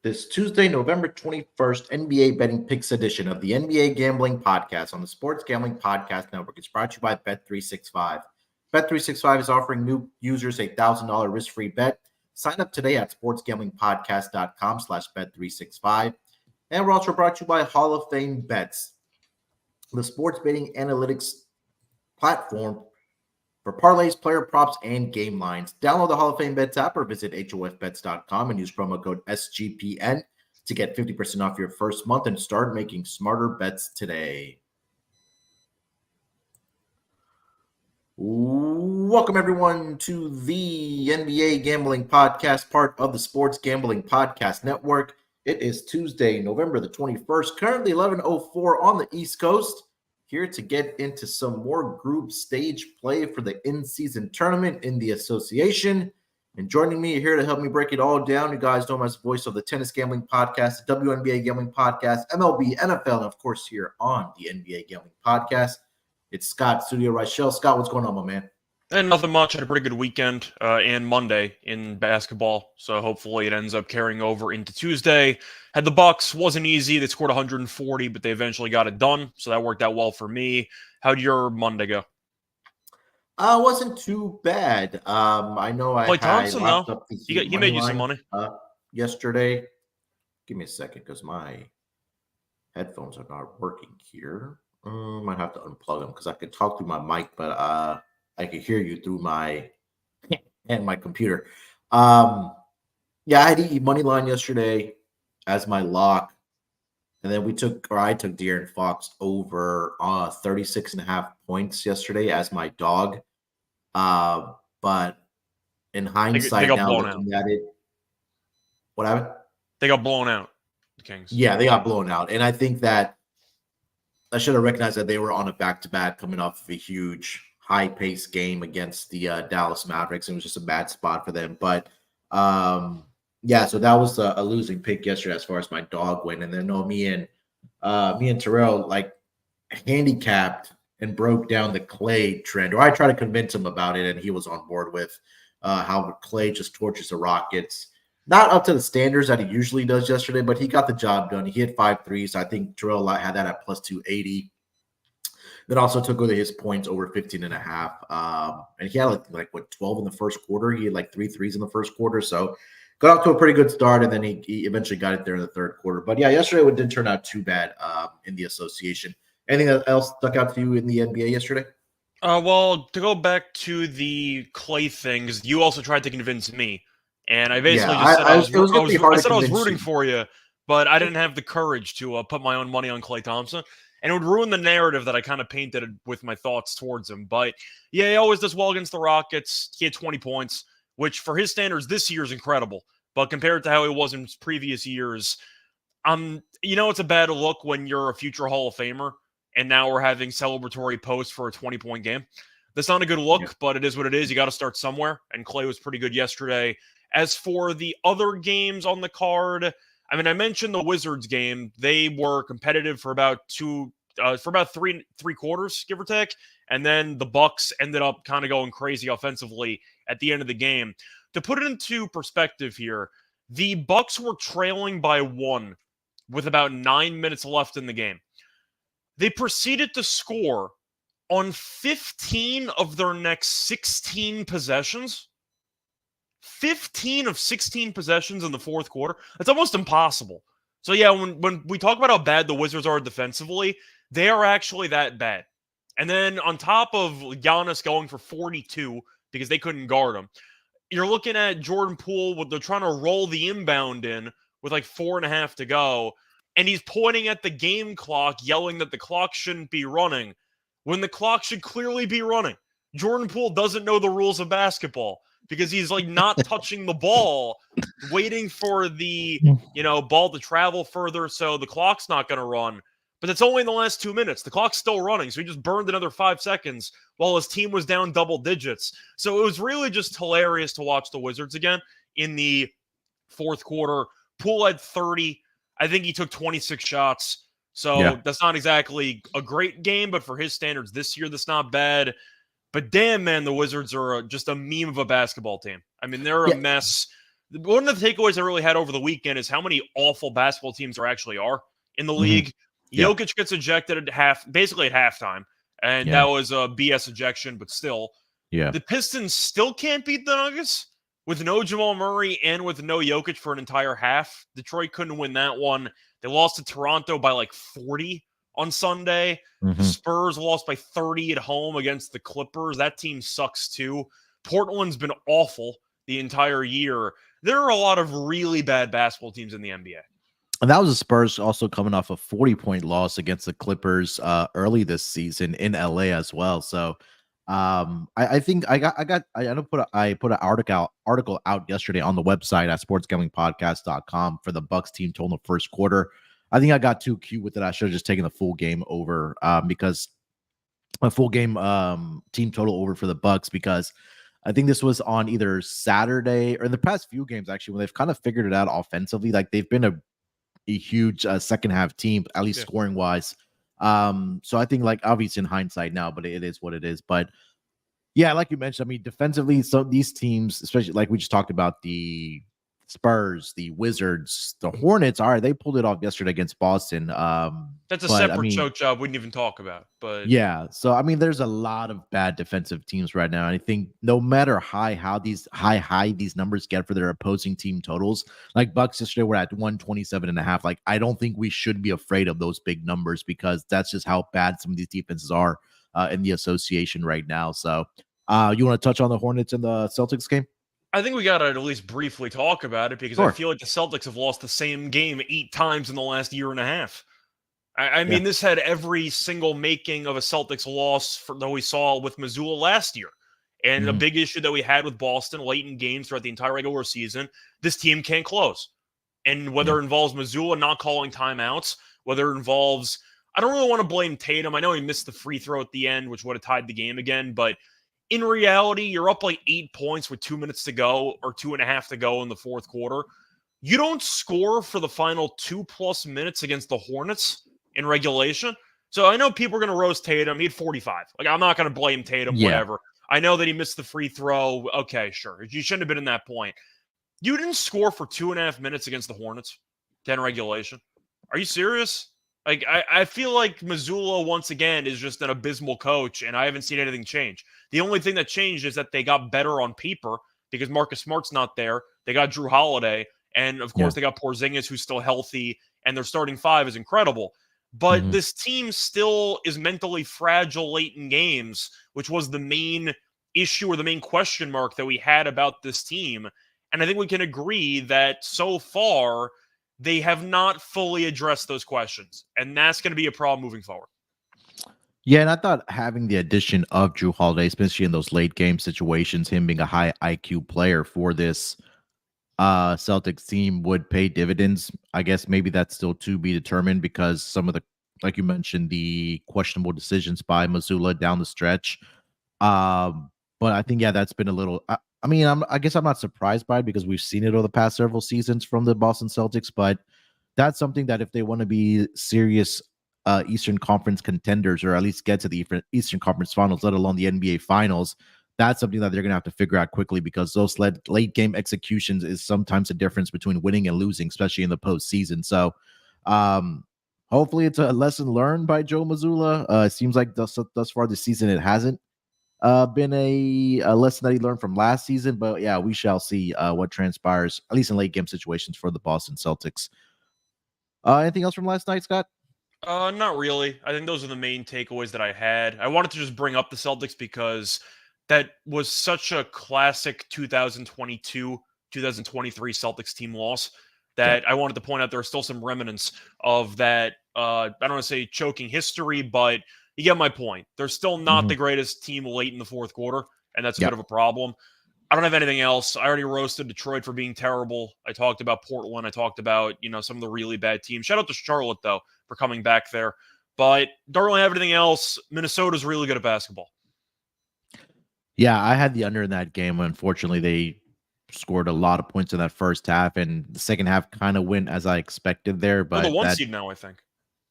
This Tuesday, November 21st, NBA Betting Picks edition of the NBA Gambling Podcast on the Sports Gambling Podcast Network. It's brought to you by Bet365. Bet365 is offering new users a $1,000 risk-free bet. Sign up today at sportsgamblingpodcast.com/bet365. And we're also brought to you by Hall of Fame Bets, the sports betting analytics platform for parlays, player props, and game lines. Download the Hall of Fame Bets app or visit HOFBets.com and use promo code SGPN to get 50% off your first month and start making smarter bets today. Welcome, everyone, to the NBA Gambling Podcast, part of the Sports Gambling Podcast Network. It is Tuesday, November the 21st, currently 11:04 on the East Coast. Here to get into some more group stage play for the in-season tournament in the association. And joining me here to help me break it all down, you guys know him as the voice of the Tennis Gambling Podcast, the WNBA Gambling Podcast, MLB, NFL, and of course here on the NBA Gambling Podcast. It's Scott, Studio Reichel. Scott, what's going on, my man? And nothing much. Had a pretty good weekend and Monday in basketball, so hopefully it ends up carrying over into Tuesday. Had the Bucks, wasn't easy. They scored 140, but they eventually got it done, so that worked out well for me. How'd your Monday go? Wasn't too bad. I know I Thompson, locked though. up the He made you some money yesterday. Give me a second because my headphones are not working here. Might have to unplug them because I could talk through my mic, but I could hear you through my and my computer. Yeah, I had EE money line yesterday as my lock, and then I took De'Aaron Fox over 36.5 points yesterday as my dog. But in hindsight, they now looking at it, what happened? They got blown out, the Kings. Yeah, they got blown out, and I think that I should have recognized that they were on a back-to-back coming off of a huge high-paced game against the Dallas Mavericks. It was just a bad spot for them. But, yeah, so that was a losing pick yesterday as far as my dog went. And then, me and Terrell, handicapped and broke down the Clay trend. Or I tried to convince him about it, and he was on board with how Clay just torches the Rockets. Not up to the standards that he usually does yesterday, but he got the job done. He hit 5 threes. I think Terrell had that at plus 280. That also took away his points over 15.5. And he had 12 in the first quarter. He had 3 threes in the first quarter. So got off to a pretty good start, and then he eventually got it there in the third quarter. But yeah, yesterday it didn't turn out too bad in the association. Anything else stuck out to you in the NBA yesterday? Well, to go back to the Clay things, you also tried to convince me. And I basically just said I was rooting for you, but I didn't have the courage to put my own money on Klay Thompson. And it would ruin the narrative that I kind of painted with my thoughts towards him. But yeah, he always does well against the Rockets. He had 20 points, which for his standards this year is incredible. But compared to how he was in previous years, it's a bad look when you're a future Hall of Famer and now we're having celebratory posts for a 20-point game. That's not a good look, but it is what it is. You got to start somewhere. And Klay was pretty good yesterday. As for the other games on the card, I mentioned the Wizards game. They were competitive for about three quarters, give or take. And then the Bucks ended up kind of going crazy offensively at the end of the game. To put it into perspective here, the Bucks were trailing by 1 with about 9 minutes left in the game. They proceeded to score on 15 of their next 16 possessions. 15 of 16 possessions in the fourth quarter. That's almost impossible So yeah, when we talk about how bad the Wizards are defensively, they are actually that bad. And then on top of Giannis going for 42 because they couldn't guard him, you're looking at Jordan Poole. They're trying to roll the inbound in with like 4.5 to go, and he's pointing at the game clock, yelling that the clock shouldn't be running when the clock should clearly be running. Jordan Poole doesn't know the rules of basketball because he's like not touching the ball, waiting for the ball to travel further so the clock's not going to run. But it's only in the last 2 minutes. The clock's still running, so he just burned another 5 seconds while his team was down double digits. So it was really just hilarious to watch the Wizards again in the fourth quarter. Poole had 30. I think he took 26 shots. So that's not exactly a great game, but for his standards this year, that's not bad. But damn, man, the Wizards are just a meme of a basketball team. I mean, they're a mess. One of the takeaways I really had over the weekend is how many awful basketball teams there actually are in the league. Jokic gets ejected at basically at halftime, and that was a BS ejection, but still. The Pistons still can't beat the Nuggets with no Jamal Murray and with no Jokic for an entire half. Detroit couldn't win that one. They lost to Toronto by like 40 on Sunday. The Spurs lost by 30 at home against the Clippers. That team sucks too. Portland's been awful the entire year. There are a lot of really bad basketball teams in the NBA. And that was the Spurs also coming off a 40-point loss against the Clippers early this season in LA as well. So I think I put an article out yesterday on the website at sportsgamblingpodcast.com for the Bucks team total in the first quarter. I think I got too cute with it. I should have just taken the full game over because a full game team total over for the Bucks, because I think this was on either Saturday or in the past few games actually when they've kind of figured it out offensively. Like they've been a huge second half team, at least scoring wise. So I think, like, obviously in hindsight now, but it is what it is. But yeah, like you mentioned, I mean, defensively, so these teams, especially like we just talked about, the Spurs, the Wizards, the Hornets, all right, they pulled it off yesterday against Boston. That's a separate choke job we didn't even talk about. But yeah, so I mean, there's a lot of bad defensive teams right now. And I think no matter how high these numbers get for their opposing team totals, like Bucks yesterday were at 127.5. Like, I don't think we should be afraid of those big numbers because that's just how bad some of these defenses are in the association right now. So you want to touch on the Hornets and the Celtics game? I think we got to at least briefly talk about it because I feel like the Celtics have lost the same game 8 times in the last year and a half. I mean, this had every single making of a Celtics loss that we saw with Missoula last year. And a big issue that we had with Boston late in games throughout the entire regular season, this team can't close. And whether it involves Missoula not calling timeouts, whether it involves, I don't really want to blame Tatum. I know he missed the free throw at the end, which would have tied the game again, but in reality, you're up like 8 points with 2 minutes to go or 2.5 to go in the fourth quarter. You don't score for the final 2+ minutes against the Hornets in regulation. So I know people are going to roast Tatum. He had 45. Like, I'm not going to blame Tatum, whatever. I know that he missed the free throw. Okay, sure. You shouldn't have been in that point. You didn't score for 2.5 minutes against the Hornets in regulation. Are you serious? Like, I feel like Missoula, once again, is just an abysmal coach, and I haven't seen anything change. The only thing that changed is that they got better on paper because Marcus Smart's not there. They got Drew Holiday, and of course they got Porzingis, who's still healthy, and their starting 5 is incredible. But this team still is mentally fragile late in games, which was the main issue or the main question mark that we had about this team. And I think we can agree that so far they have not fully addressed those questions. And that's going to be a problem moving forward. Yeah, and I thought having the addition of Drew Holiday, especially in those late game situations, him being a high IQ player for this Celtics team would pay dividends. I guess maybe that's still to be determined because some of the, like you mentioned, the questionable decisions by Missoula down the stretch. But I think, that's been a little, I guess I'm not surprised by it because we've seen it over the past several seasons from the Boston Celtics, but that's something that if they want to be serious Eastern Conference contenders, or at least get to the Eastern Conference Finals, let alone the NBA Finals, that's something that they're going to have to figure out quickly because those late game executions is sometimes the difference between winning and losing, especially in the postseason. So hopefully it's a lesson learned by Joe Mazzulla. It seems like thus far this season it hasn't been a lesson that he learned from last season. But yeah, we shall see what transpires, at least in late game situations for the Boston Celtics. Anything else from last night, Scott? Not really. I think those are the main takeaways that I had. I wanted to just bring up the Celtics because that was such a classic 2022, 2023 Celtics team loss that I wanted to point out there are still some remnants of that. I don't want to say choking history, but you get my point. They're still not the greatest team late in the fourth quarter, and that's a bit of a problem. I don't have anything else. I already roasted Detroit for being terrible. I talked about Portland. I talked about, some of the really bad teams. Shout out to Charlotte, though, for coming back there. But don't really have anything else. Minnesota's really good at basketball. Yeah, I had the under in that game. Unfortunately, they scored a lot of points in that first half, and the second half kind of went as I expected there. But they're the one seed now, I think.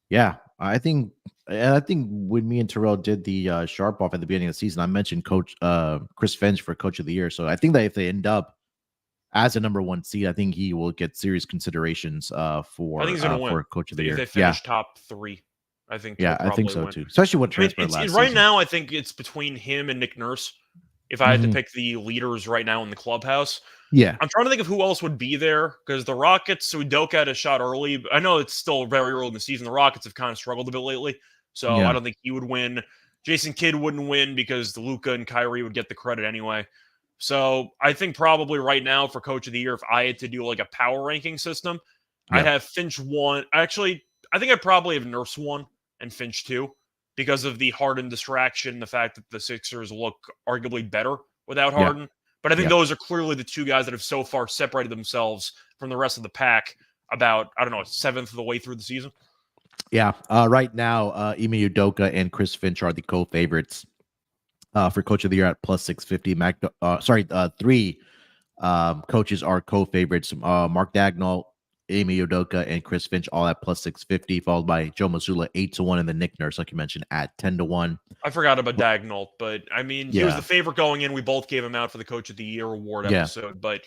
Yeah, I think when me and Terrell did the sharp off at the beginning of the season, I mentioned Coach Chris Finch for Coach of the Year. So I think that if they end up as a number one seed, I think he will get serious considerations for Coach of the Year. If they finish top 3, I think. Yeah, I think so too. Especially what transferred last right season. now, I think it's between him and Nick Nurse. If I had to pick the leaders right now in the clubhouse. Yeah. I'm trying to think of who else would be there because the Rockets, Udoka had a shot early. I know it's still very early in the season. The Rockets have kind of struggled a bit lately. So I don't think he would win. Jason Kidd wouldn't win because Luka and Kyrie would get the credit anyway. So I think probably right now for Coach of the Year, if I had to do like a power ranking system, I'd have Finch 1. Actually, I think I'd probably have Nurse 1 and Finch 2 because of the Harden distraction, the fact that the Sixers look arguably better without Harden. But I think those are clearly the two guys that have so far separated themselves from the rest of the pack about, I don't know, 7th of the way through the season. Yeah. Right now, Ime Udoka and Chris Finch are the co-favorites for Coach of the Year at plus 650. 3 coaches are co-favorites. Mark Dagnall, Ime Udoka, and Chris Finch all at plus 650, followed by Joe Mazzulla 8-1, and the Nick Nurse, like you mentioned, at 10-1. I forgot about Dagnall, but I mean, he was the favorite going in. We both gave him out for the Coach of the Year award episode, but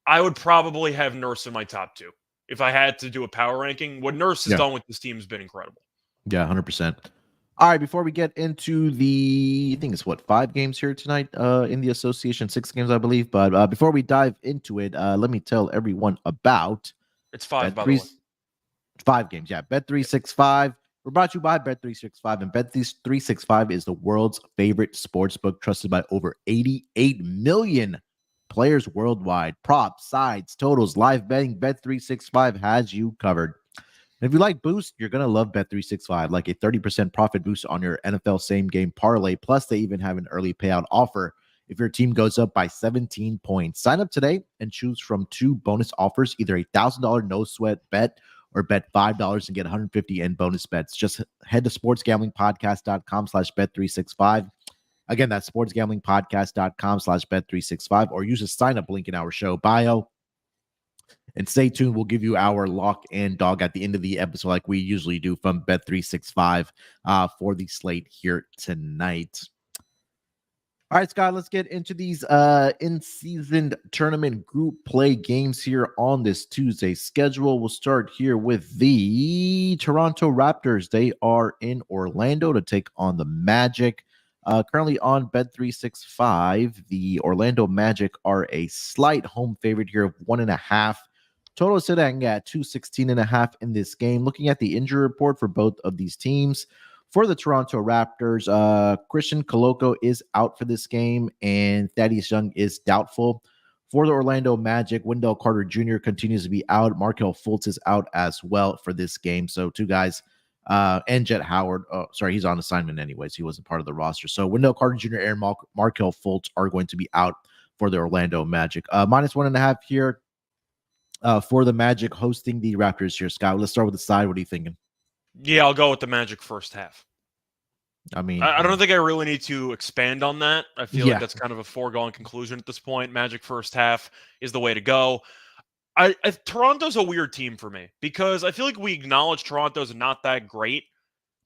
I would probably have Nurse in my top 2 if I had to do a power ranking. What Nurse has done with this team has been incredible. Yeah, 100%. All right, before we get into I think it's 5 games here tonight in the association, 6 games, I believe. But before we dive into it, let me tell everyone about. It's 5, by the way. 5 games, yeah. Bet365. We're brought to you by Bet365, and Bet365 is the world's favorite sports book, trusted by over 88 million players worldwide. Props, sides, totals, live betting. Bet365 has you covered. And if you like boost, you're going to love Bet365, like a 30% profit boost on your NFL same-game parlay. Plus, they even have an early payout offer if your team goes up by 17 points. Sign up today and choose from 2 bonus offers, either a $1,000 no-sweat bet or bet $5 and get 150 in bonus bets. Just head to sportsgamblingpodcast.com/bet365. Again, that's sportsgamblingpodcast.com/bet365, or use the sign-up link in our show bio. And stay tuned. We'll give you our lock and dog at the end of the episode, like we usually do from Bet365 for the slate here tonight. All right, Scott, let's get into these in-season tournament group play games here on this Tuesday schedule. We'll start here with the Toronto Raptors. They are in Orlando to take on the Magic. Currently on Bet365, the Orlando Magic are a slight home favorite here of 1.5. Total sitting at 216.5 in this game. Looking at the injury report for both of these teams. For the Toronto Raptors, Christian Koloko is out for this game, and Thaddeus Young is doubtful. For the Orlando Magic, Wendell Carter Jr. continues to be out. Markelle Fultz is out as well for this game. So 2 guys, and Jet Howard. Oh, sorry, he's on assignment anyways. He wasn't part of the roster. So Wendell Carter Jr. and Markelle Fultz are going to be out for the Orlando Magic. Minus 1.5 here for the Magic hosting the Raptors here. Scott, let's start with the side. What are you thinking? Yeah, I'll go with the Magic first half. I mean, I don't think I really need to expand on that. I feel like that's kind of a foregone conclusion at this point. Magic first half is the way to go. Toronto's a weird team for me because I feel like we acknowledge Toronto's not that great,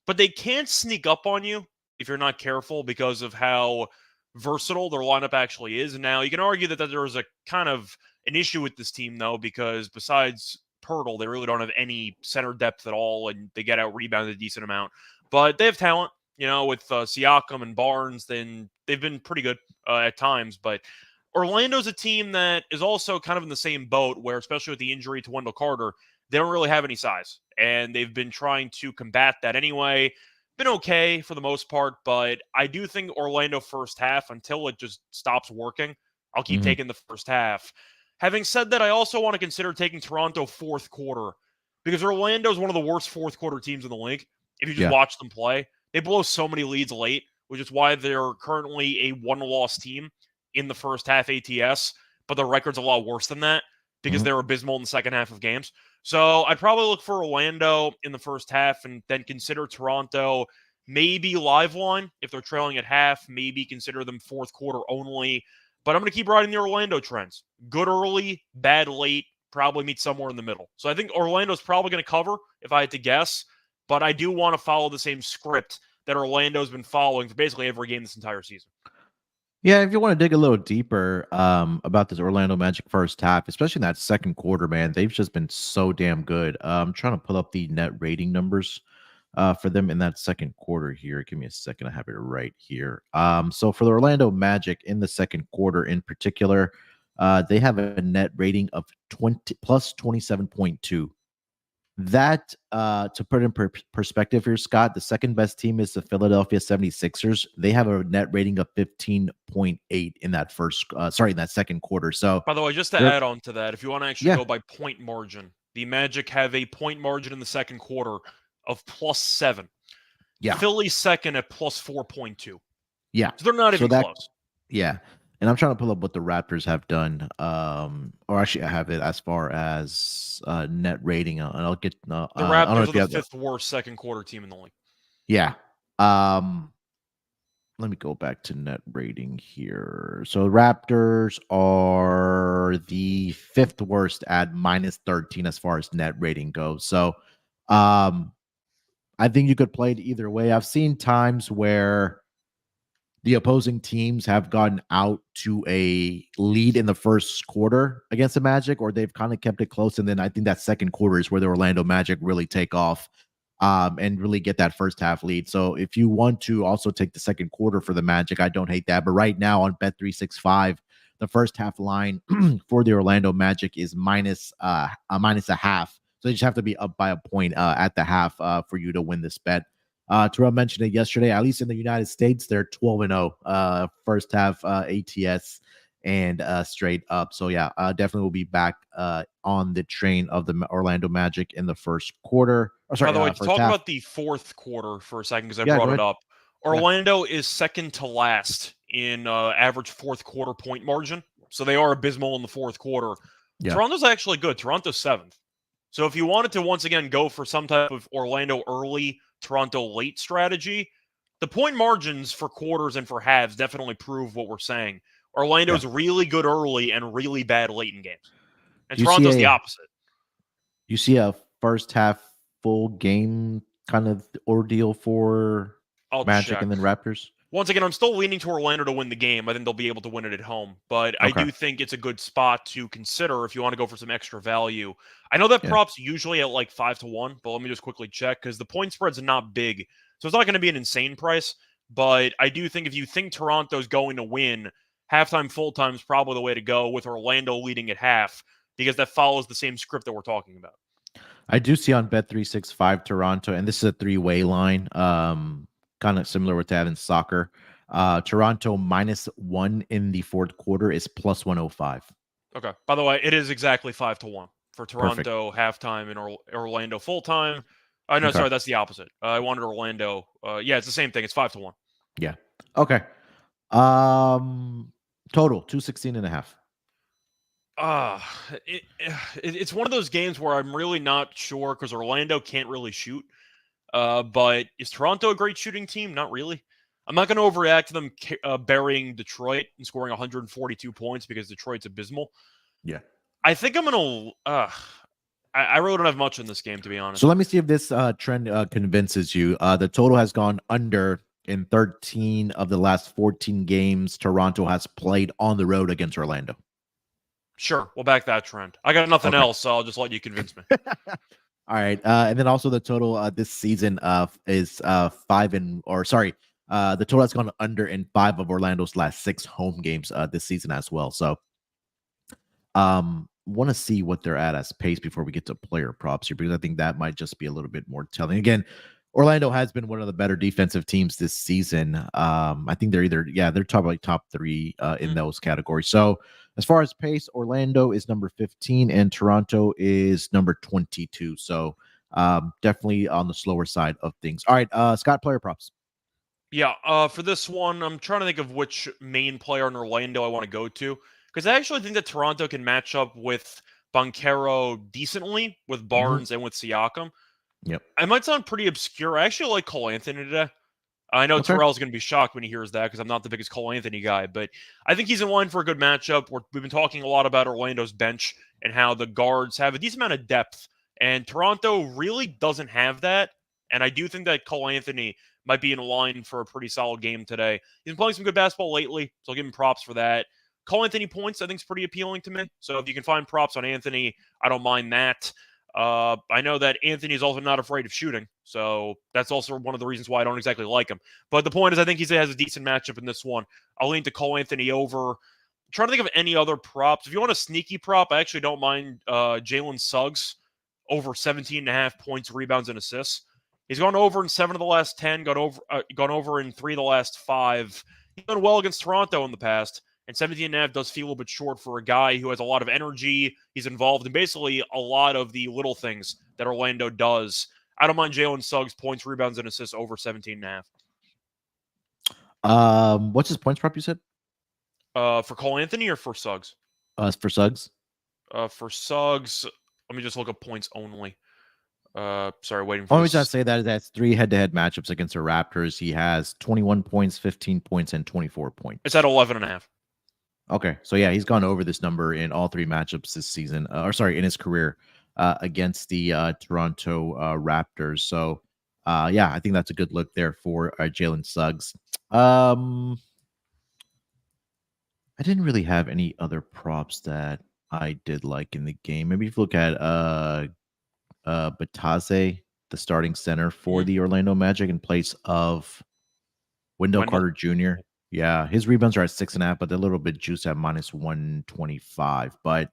but they can't sneak up on you if you're not careful because of how versatile their lineup actually is. And now you can argue that there was a kind of an issue with this team, though, because besides Pirtle, they really don't have any center depth at all, and they get out rebounded a decent amount. But they have talent, with Siakam and Barnes. Then they've been pretty good at times. But Orlando's a team that is also kind of in the same boat, where especially with the injury to Wendell Carter, they don't really have any size, and they've been trying to combat that anyway. Been okay for the most part, but I do think Orlando first half, until it just stops working, I'll keep taking the first half. Having said that, I also want to consider taking Toronto fourth quarter, because Orlando is one of the worst fourth quarter teams in the league. If you just watch them play, they blow so many leads late, which is why they're currently a one-loss team in the first half ATS, but their record's a lot worse than that because they're abysmal in the second half of games. So I'd probably look for Orlando in the first half and then consider Toronto maybe live line if they're trailing at half, maybe consider them fourth quarter only. But I'm going to keep riding the Orlando trends. Good early, bad late, probably meet somewhere in the middle. So I think Orlando's probably going to cover if I had to guess, but I do want to follow the same script that Orlando's been following for basically every game this entire season. Yeah, if you want to dig a little deeper about this Orlando Magic first half, especially in that second quarter, man, they've just been so damn good. I'm trying to pull up the net rating numbers for them in that second quarter here. Give me a second. I have it right here. So for the Orlando Magic in the second quarter in particular, they have a net rating of 20 plus 27.2. That, to put in perspective here, Scott, the second best team is the Philadelphia 76ers. They have a net rating of 15.8 in that in that second quarter. So, by the way, just to add on to that, if you want to actually go by point margin, the Magic have a point margin in the second quarter of +7. Yeah. Philly second at +4.2. Yeah. So they're not even close. Yeah. And I'm trying to pull up what the Raptors have done. Or actually, I have it as far as net rating. And I'll get the Raptors are the fifth worst second quarter team in the league. Yeah. Let me go back to net rating here. So Raptors are the fifth worst at -13 as far as net rating goes. So I think you could play it either way. I've seen times where the opposing teams have gotten out to a lead in the first quarter against the Magic, or they've kind of kept it close. And then I think that second quarter is where the Orlando Magic really take off and really get that first half lead. So if you want to also take the second quarter for the Magic, I don't hate that. But right now on Bet365, the first half line for the Orlando Magic is minus a half. So they just have to be up by a point at the half for you to win this bet. Terrell mentioned it yesterday, at least in the United States, they're 12-0 first half ATS and straight up. So yeah, definitely will be back on the train of the Orlando Magic in the first quarter. By the way, to talk about the fourth quarter for a second, because I brought it up. Orlando is second to last in average fourth quarter point margin. So they are abysmal in the fourth quarter. Yeah. Toronto's actually good. Toronto's seventh. So if you wanted to once again go for some type of Orlando early, Toronto late strategy, the point margins for quarters and for halves definitely prove what we're saying. Orlando's really good early and really bad late in games. And Toronto's the opposite. You see a first half full game kind of ordeal for Magic and then Raptors? Once again, I'm still leaning to Orlando to win the game. I think they'll be able to win it at home. But I do think it's a good spot to consider if you want to go for some extra value. I know that prop's usually at like 5-1, but let me just quickly check because the point spread's not big. So it's not going to be an insane price. But I do think if you think Toronto's going to win, halftime, full-time is probably the way to go with Orlando leading at half because that follows the same script that we're talking about. I do see on Bet365 Toronto, and this is a three-way line. Kind of similar with that in soccer. Toronto -1 in the fourth quarter is +105. Okay. By the way, it is exactly 5-1 for Toronto halftime and Orlando full time. No, sorry, that's the opposite. I wanted Orlando. Yeah, it's the same thing. It's 5-1. Yeah. Okay. Total 216.5. It's one of those games where I'm really not sure because Orlando can't really shoot. But is Toronto a great shooting team? Not really. I'm not going to overreact to them burying Detroit and scoring 142 points because Detroit's abysmal. Yeah. I think I'm going to I really don't have much in this game, to be honest. So let me see if this trend convinces you. The total has gone under in 13 of the last 14 games Toronto has played on the road against Orlando. Sure. We'll back that trend. I got nothing else, so I'll just let you convince me. All right. And then also the total this season is the total has gone under in 5 of Orlando's last 6 home games this season as well. So want to see what they're at as pace before we get to player props here, because I think that might just be a little bit more telling. Again, Orlando has been one of the better defensive teams this season. I think they're they're top 3 in those categories. So as far as pace, Orlando is number 15 and Toronto is number 22. So definitely on the slower side of things. All right, Scott, player props. Yeah, for this one, I'm trying to think of which main player in Orlando I want to go to, because I actually think that Toronto can match up with Banchero decently, with Barnes and with Siakam. Yep. I might sound pretty obscure. I actually like Cole Anthony today. I know Terrell's going to be shocked when he hears that, because I'm not the biggest Cole Anthony guy, but I think he's in line for a good matchup. We've been talking a lot about Orlando's bench and how the guards have a decent amount of depth, and Toronto really doesn't have that. And I do think that Cole Anthony might be in line for a pretty solid game today. He's been playing some good basketball lately, so I'll give him props for that. Cole Anthony points, I think, is pretty appealing to me. So if you can find props on Anthony, I don't mind that. I know that Anthony is also not afraid of shooting, so that's also one of the reasons why I don't exactly like him. But the point is, I think he has a decent matchup in this one. I'll lean to Cole Anthony over. I'm trying to think of any other props. If you want a sneaky prop, I actually don't mind Jalen Suggs over 17.5 points, rebounds, and assists. He's gone over in 7 of the last 10, gone over in 3 of the last 5. He's done well against Toronto in the past, and 17.5 does feel a little bit short for a guy who has a lot of energy. He's involved in basically a lot of the little things that Orlando does. I don't mind Jalen Suggs points, rebounds, and assists over 17.5. What's his points prop you said? For Cole Anthony or for Suggs? For Suggs. For Suggs, let me just look up points only. Sorry, waiting for. Only reason I say that is that's 3 head-to-head matchups against the Raptors. He has 21 points, 15 points, and 24 points. It's at 11.5. Okay, so yeah, he's gone over this number in all 3 matchups this season, in his career against the Toronto Raptors. So, yeah, I think that's a good look there for Jalen Suggs. I didn't really have any other props that I did like in the game. Maybe if you look at Bataze, the starting center for the Orlando Magic, in place of Wendell Carter Jr. Yeah, his rebounds are at 6.5, but they're a little bit juiced at -125. But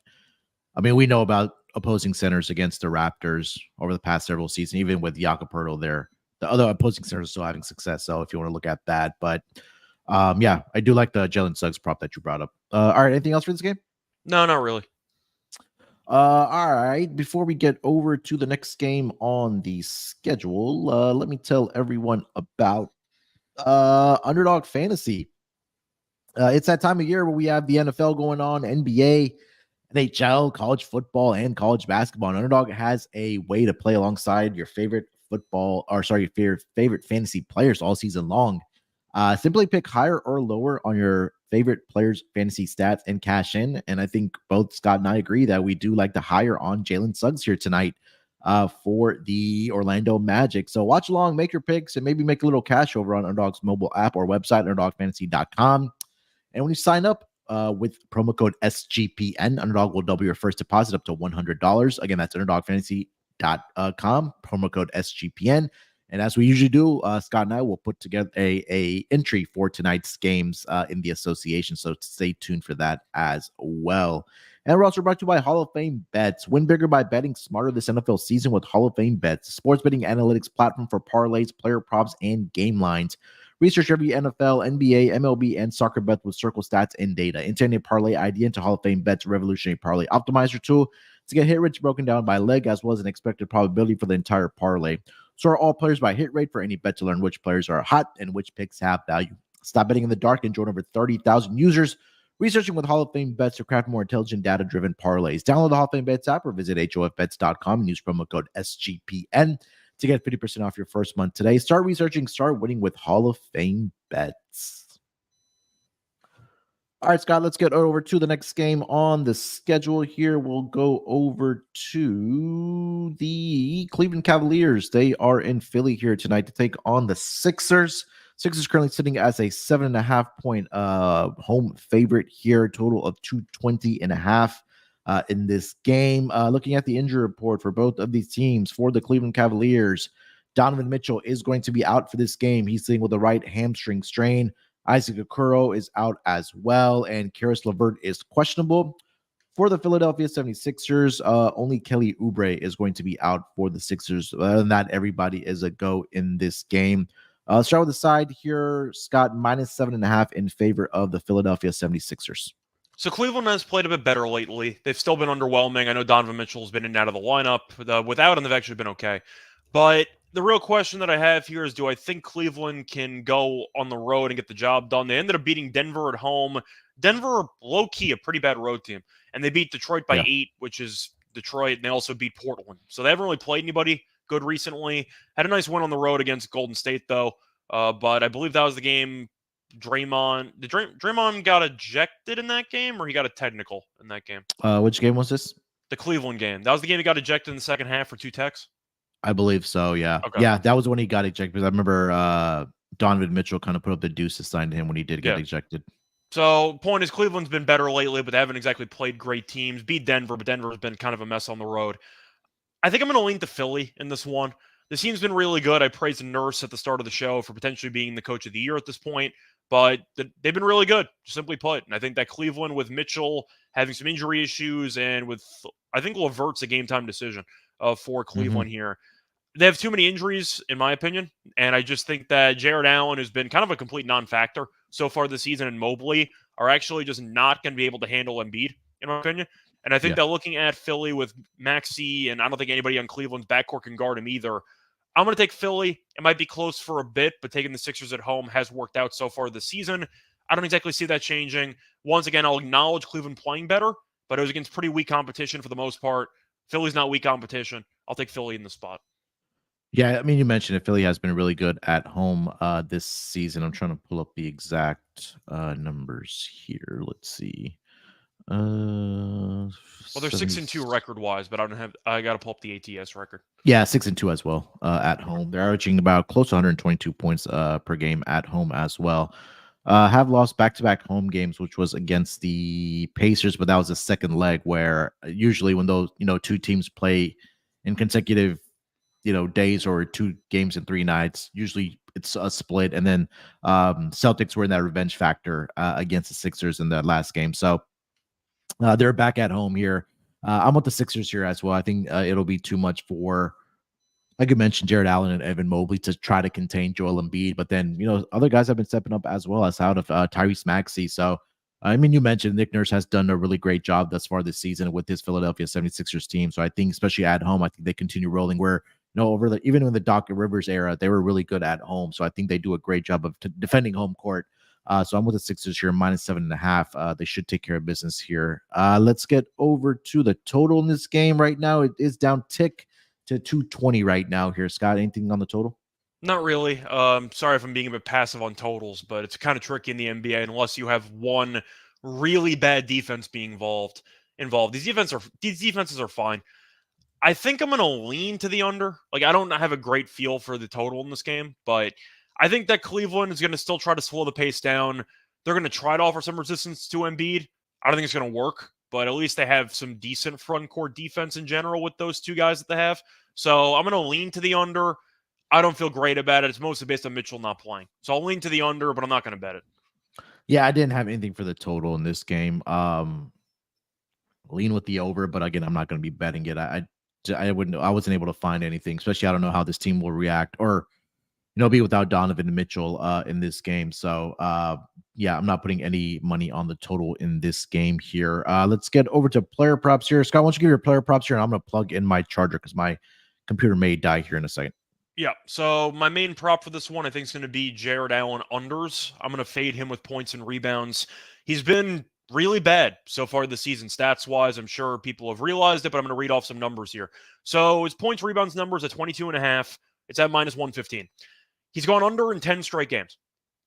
I mean, we know about opposing centers against the Raptors over the past several seasons, even with Jakob Poeltl there. The other opposing centers are still having success. So if you want to look at that, but yeah, I do like the Jalen Suggs prop that you brought up. All right, anything else for this game? No, not really. All right. Before we get over to the next game on the schedule, let me tell everyone about Underdog Fantasy. It's that time of year where we have the NFL going on, NBA, NHL, college football, and college basketball. And Underdog has a way to play alongside your favorite your favorite fantasy players all season long. Simply pick higher or lower on your favorite players' fantasy stats and cash in. And I think both Scott and I agree that we do like the higher on Jalen Suggs here tonight for the Orlando Magic. So watch along, make your picks, and maybe make a little cash over on Underdog's mobile app or website, underdogfantasy.com. And when you sign up with promo code SGPN, Underdog will double your first deposit up to $100. Again, that's underdogfantasy.com, promo code SGPN. And as we usually do, Scott and I will put together a entry for tonight's games in the association. So stay tuned for that as well. And we're also brought to you by Hall of Fame Bets. Win bigger by betting smarter this NFL season with Hall of Fame Bets, sports betting analytics platform for parlays, player props, and game lines. Research every NFL, NBA, MLB, and soccer bet with Circle Stats and data. Enter a parlay idea into Hall of Fame Bets revolutionary parlay optimizer tool to get hit rates broken down by leg as well as an expected probability for the entire parlay. So are all players by hit rate for any bet to learn which players are hot and which picks have value. Stop betting in the dark and join over 30,000 users researching with Hall of Fame Bets to craft more intelligent, data-driven parlays. Download the Hall of Fame Bets app or visit HOFBets.com and use promo code SGPN to get 50% off your first month today. Start researching, start winning with Hall of Fame Bets. All right, Scott, let's get over to the next game on the schedule here. We'll go over to the Cleveland Cavaliers. They are in Philly here tonight to take on the Sixers. Sixers currently sitting as a 7.5 point home favorite here, total of 220.5 in this game. Looking at the injury report for both of these teams, for the Cleveland Cavaliers, Donovan Mitchell is going to be out for this game. He's dealing with a right hamstring strain. Isaac Okoro is out as well, and Karis LeVert is questionable. for the Philadelphia 76ers, only Kelly Oubre is going to be out for the Sixers. Other than that, everybody is a go in this game. Start with the side here. Scott, -7.5 in favor of the Philadelphia 76ers. So Cleveland has played a bit better lately. They've still been underwhelming. I know Donovan Mitchell's been in and out of the lineup. Without him, they've actually been okay. But the real question that I have here is, do I think Cleveland can go on the road and get the job done? They ended up beating Denver at home. Denver, low-key, a pretty bad road team. And they beat Detroit by 8, which is Detroit, and they also beat Portland. So they haven't really played anybody good recently. Had a nice win on the road against Golden State, though. But I believe that was the game Draymond got ejected in that game, or he got a technical in that game? Which game was this? The Cleveland game. That was the game he got ejected in the second half for 2 techs? I believe so, yeah. Okay. Yeah, that was when he got ejected, because I remember Donovan Mitchell kind of put up the deuce assigned to him when he did get ejected. So, point is, Cleveland's been better lately, but they haven't exactly played great teams. Beat Denver, but Denver's been kind of a mess on the road. I think I'm going to lean to Philly in this one. This team's been really good. I praised Nurse at the start of the show for potentially being the coach of the year at this point. But they've been really good, simply put. And I think that Cleveland, with Mitchell having some injury issues, and with, I think, Levert's a game-time decision for Cleveland here. They have too many injuries, in my opinion. And I just think that Jared Allen has been kind of a complete non-factor so far this season, and Mobley are actually just not going to be able to handle Embiid, in my opinion. And I think that looking at Philly with Maxey, and I don't think anybody on Cleveland's backcourt can guard him either, I'm going to take Philly. It might be close for a bit, but taking the Sixers at home has worked out so far this season. I don't exactly see that changing. Once again, I'll acknowledge Cleveland playing better, but it was against pretty weak competition for the most part. Philly's not weak competition. I'll take Philly in the spot. Yeah, I mean, you mentioned it. Philly has been really good at home this season. I'm trying to pull up the exact numbers here. Let's see. Well, they're 6-2 record-wise, but I got to pull up the ATS record. Yeah, 6-2 as well at home. They're averaging about close to 122 points per game at home as well. Have lost back-to-back home games, which was against the Pacers, but that was the second leg, where usually when those two teams play in consecutive days, or 2 games in 3 nights, usually it's a split. And then Celtics were in that revenge factor against the Sixers in that last game. So they're back at home here. I'm with the Sixers here as well. I think it'll be too much for, like you mentioned, Jared Allen and Evan Mobley to try to contain Joel Embiid. But then, other guys have been stepping up as well, as out of Tyrese Maxey. So, I mean, you mentioned Nick Nurse has done a really great job thus far this season with his Philadelphia 76ers team. So I think, especially at home, I think they continue rolling where, even in the Doc Rivers era, they were really good at home. So I think they do a great job of defending home court. So I'm with the Sixers here, -7.5. They should take care of business here. Let's get over to the total in this game right now. It is down tick to 220 right now here. Scott, anything on the total? Not really. Sorry if I'm being a bit passive on totals, but it's kind of tricky in the NBA unless you have one really bad defense being involved. These defenses are fine. I think I'm going to lean to the under. Like, I don't have a great feel for the total in this game, but I think that Cleveland is going to still try to slow the pace down. They're going to try to offer some resistance to Embiid. I don't think it's going to work, but at least they have some decent front court defense in general with those 2 guys that they have. So I'm going to lean to the under. I don't feel great about it. It's mostly based on Mitchell not playing. So I'll lean to the under, but I'm not going to bet it. Yeah, I didn't have anything for the total in this game. Lean with the over, but again, I'm not going to be betting it. I wasn't able to find anything, especially I don't know how this team will react, or be without Donovan Mitchell in this game. So yeah, I'm not putting any money on the total in this game here. Let's get over to player props here. Scott, why don't you give your player props here, and I'm going to plug in my charger because my computer may die here in a second. Yeah, so my main prop for this one, I think, is going to be Jared Allen unders. I'm going to fade him with points and rebounds. He's been really bad so far this season, stats-wise. I'm sure people have realized it, but I'm going to read off some numbers here. So his points, rebounds numbers at 22.5. It's at -115. He's gone under in 10 straight games.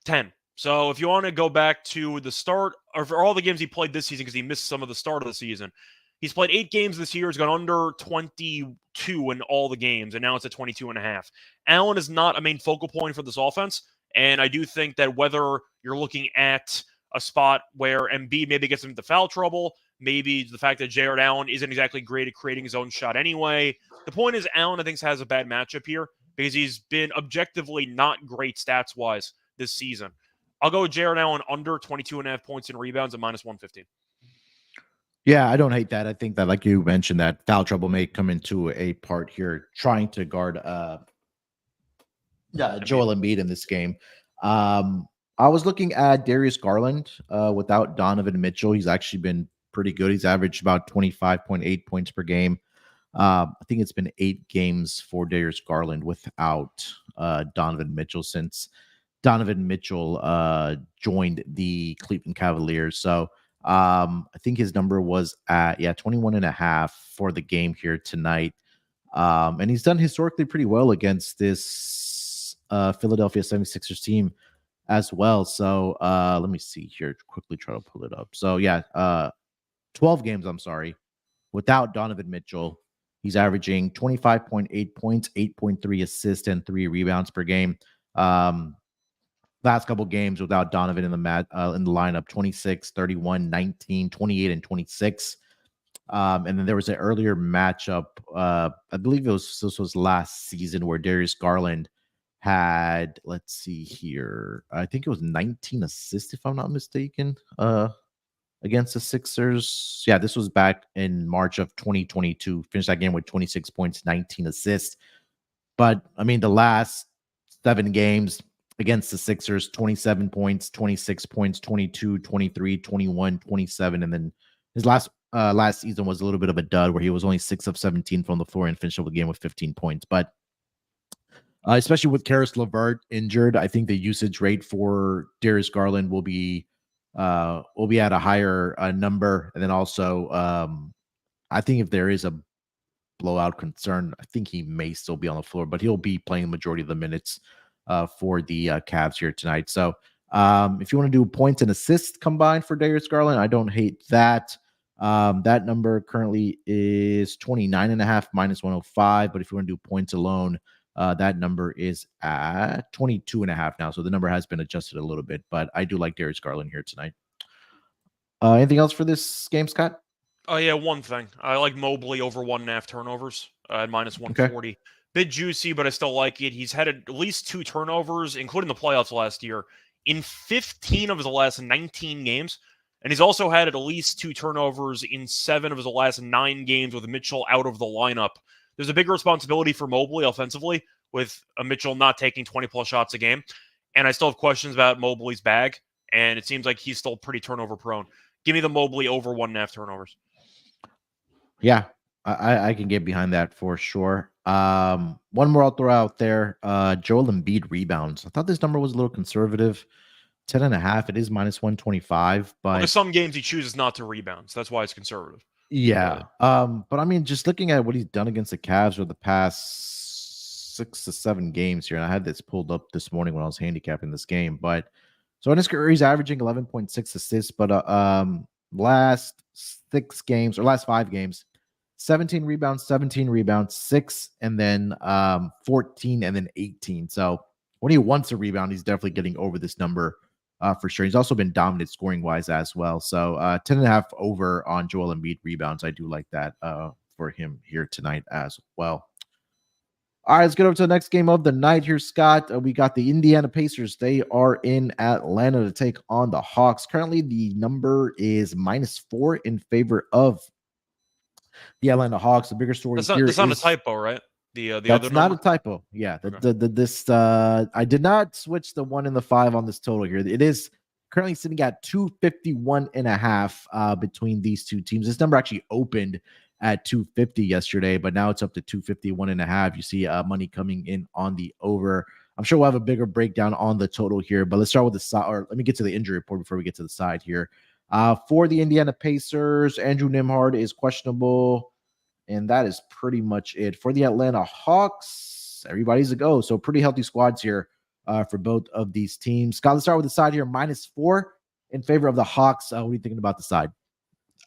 10. So if you want to go back to the start, or for all the games he played this season, because he missed some of the start of the season, he's played 8 games this year. He's gone under 22 in all the games, and now it's at 22.5. Allen is not a main focal point for this offense, and I do think that whether you're looking at a spot where Embiid maybe gets into foul trouble, maybe the fact that Jared Allen isn't exactly great at creating his own shot anyway. The point is, Allen, I think, has a bad matchup here because he's been objectively not great stats-wise this season. I'll go with Jared Allen under 22.5 points and rebounds at -115. Yeah, I don't hate that. I think that, like you mentioned, that foul trouble may come into a part here, trying to guard Joel Embiid in this game. I was looking at Darius Garland without Donovan Mitchell. He's actually been pretty good. He's averaged about 25.8 points per game. I think it's been 8 games for Darius Garland without Donovan Mitchell since Donovan Mitchell joined the Cleveland Cavaliers. So I think his number was at 21 and a half for the game here tonight. And he's done historically pretty well against this Philadelphia 76ers team as well. So let me see here, quickly try to pull it up. So 12 games, I'm sorry, without Donovan Mitchell. He's averaging 25.8 points, 8.3 assists, and 3 rebounds per game. Last couple games without Donovan in the lineup, 26, 31, 19, 28, and 26. And then there was an earlier matchup. I believe this was last season where Darius Garland had, let's see here, I think it was 19 assists, if I'm not mistaken, against the Sixers. Yeah, this was back in March of 2022. Finished that game with 26 points, 19 assists. But I mean, the last 7 games against the Sixers, 27 points, 26 points, 22, 23, 21, 27. And then his last season was a little bit of a dud where he was only 6 of 17 from the floor and finished up the game with 15 points. But especially with Karis LeVert injured, I think the usage rate for Darius Garland will be at a higher number. And then also, I think if there is a blowout concern, I think he may still be on the floor, but he'll be playing the majority of the minutes for the Cavs here tonight. So if you want to do points and assists combined for Darius Garland, I don't hate that. That number currently is 29.5 minus 105. But if you want to do points alone, that number is at 22.5 now. So the number has been adjusted a little bit, but I do like Darius Garland here tonight. Anything else for this game, Scott? Oh, yeah, one thing. I like Mobley over 1.5 turnovers at minus 140. Okay. Bit juicy, but I still like it. He's had at least 2 turnovers, including the playoffs last year, in 15 of his last 19 games. And he's also had at least 2 turnovers in 7 of his last 9 games with Mitchell out of the lineup. There's a big responsibility for Mobley offensively with a Mitchell not taking 20-plus shots a game. And I still have questions about Mobley's bag, and it seems like he's still pretty turnover prone. Give me the Mobley over 1.5 turnovers. Yeah, I can get behind that for sure. One more I'll throw out there. Joel Embiid rebounds. I thought this number was a little conservative. 10.5. It is minus 125, but there's some games he chooses not to rebound, so that's why it's conservative. Yeah. But I mean, just looking at what he's done against the Cavs over the past 6 to 7 games here, and I had this pulled up this morning when I was handicapping this game. But so in his career, he's averaging 11.6 assists, but last 6 games or last 5 games, 17 rebounds, 6, and then 14, and then 18. So when he wants a rebound, he's definitely getting over this number for sure. He's also been dominant scoring wise as well. So 10.5 over on Joel Embiid rebounds. I do like that for him here tonight as well. All right, let's get over to the next game of the night here, Scott. We got the Indiana Pacers. They are in Atlanta to take on the Hawks. Currently, the number is -4 in favor of the Atlanta Hawks. The bigger story here that's not a typo, right? The that's other not number? A typo. Yeah. Okay. I did not switch the 1 and the 5 on this total here. It is currently sitting at 251.5 between these two teams. This number actually opened at 250 yesterday, but now it's up to 251.5. You see money coming in on the over. I'm sure we'll have a bigger breakdown on the total here, but let's start with the side, or let me get to the injury report before we get to the side here. For the Indiana Pacers, Andrew Nembhard is questionable, and that is pretty much it. For the Atlanta Hawks, everybody's a go. So pretty healthy squads here for both of these teams. Scott, let's start with the side here. -4 in favor of the Hawks. What are you thinking about the side?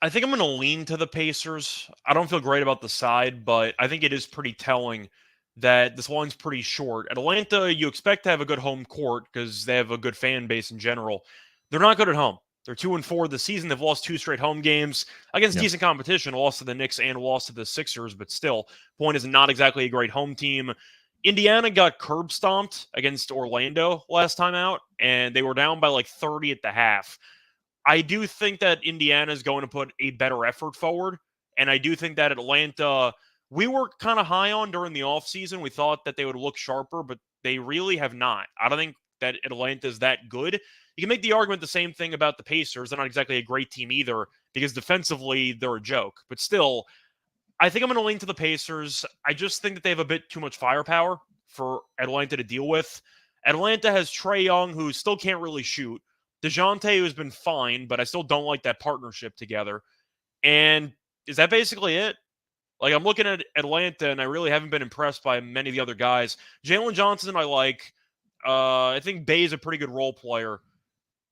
I think I'm going to lean to the Pacers. I don't feel great about the side, but I think it is pretty telling that this line's pretty short. Atlanta, you expect to have a good home court because they have a good fan base in general. They're not good at home. They're 2-4 this season. They've lost 2 straight home games against decent competition, lost to the Knicks and lost to the Sixers, but still, point is not exactly a great home team. Indiana got curb stomped against Orlando last time out, and they were down by like 30 at the half. I do think that Indiana is going to put a better effort forward. And I do think that Atlanta, we were kind of high on during the offseason. We thought that they would look sharper, but they really have not. I don't think that Atlanta is that good. You can make the argument the same thing about the Pacers. They're not exactly a great team either because defensively they're a joke. But still, I think I'm going to lean to the Pacers. I just think that they have a bit too much firepower for Atlanta to deal with. Atlanta has Trae Young, who still can't really shoot. DeJounte, who's been fine, but I still don't like that partnership together. And is that basically it? Like, I'm looking at Atlanta, and I really haven't been impressed by many of the other guys. Jalen Johnson, I like. I think Bay is a pretty good role player.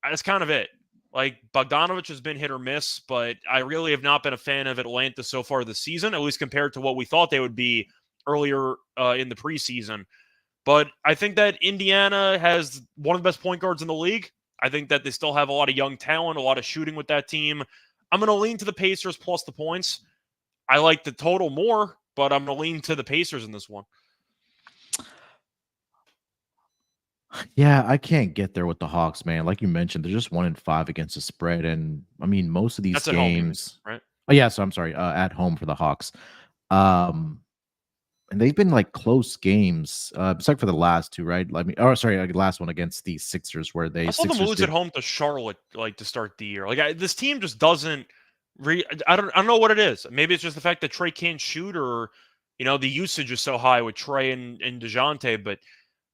That's kind of it. Like, Bogdanovich has been hit or miss, but I really have not been a fan of Atlanta so far this season, at least compared to what we thought they would be earlier in the preseason. But I think that Indiana has one of the best point guards in the league. I think that they still have a lot of young talent, a lot of shooting with that team. I'm going to lean to the Pacers plus the points. I like the total more, but I'm going to lean to the Pacers in this one. Yeah, I can't get there with the Hawks, man. Like you mentioned, they're just 1-5 against the spread. And I mean, most of these That's games, at home, right? Oh, yeah. So I'm sorry, at home for the Hawks. And they've been like close games, except for the last two, right? Last one against the Sixers, where I saw them lose at home to Charlotte, like to start the year. Like this team just doesn't. I don't know what it is. Maybe it's just the fact that Trae can't shoot, or the usage is so high with Trae and DeJounte. But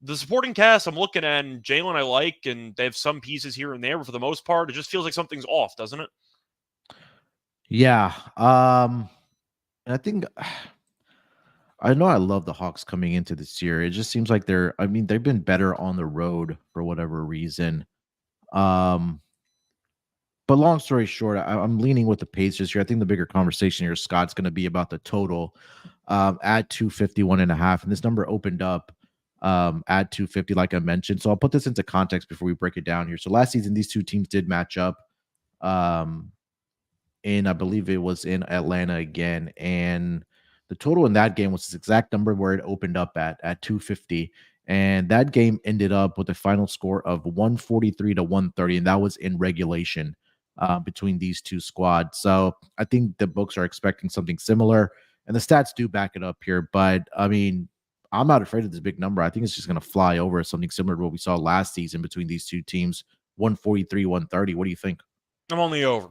the supporting cast I'm looking at, and Jalen I like, and they have some pieces here and there, but for the most part, it just feels like something's off, doesn't it? Yeah. I think. I know I love the Hawks coming into this year. It just seems like they've been better on the road for whatever reason. But long story short, I'm leaning with the Pacers here. I think the bigger conversation here, Scott's going to be about the total at 251.5. And this number opened up at 250, like I mentioned. So I'll put this into context before we break it down here. So last season, these two teams did match up. I believe it was in Atlanta again. And the total in that game was this exact number where it opened up at 250. And that game ended up with a final score of 143-130. And that was in regulation between these two squads. So I think the books are expecting something similar. And the stats do back it up here. But I mean, I'm not afraid of this big number. I think it's just going to fly over something similar to what we saw last season between these two teams, 143-130. What do you think? I'm on the over.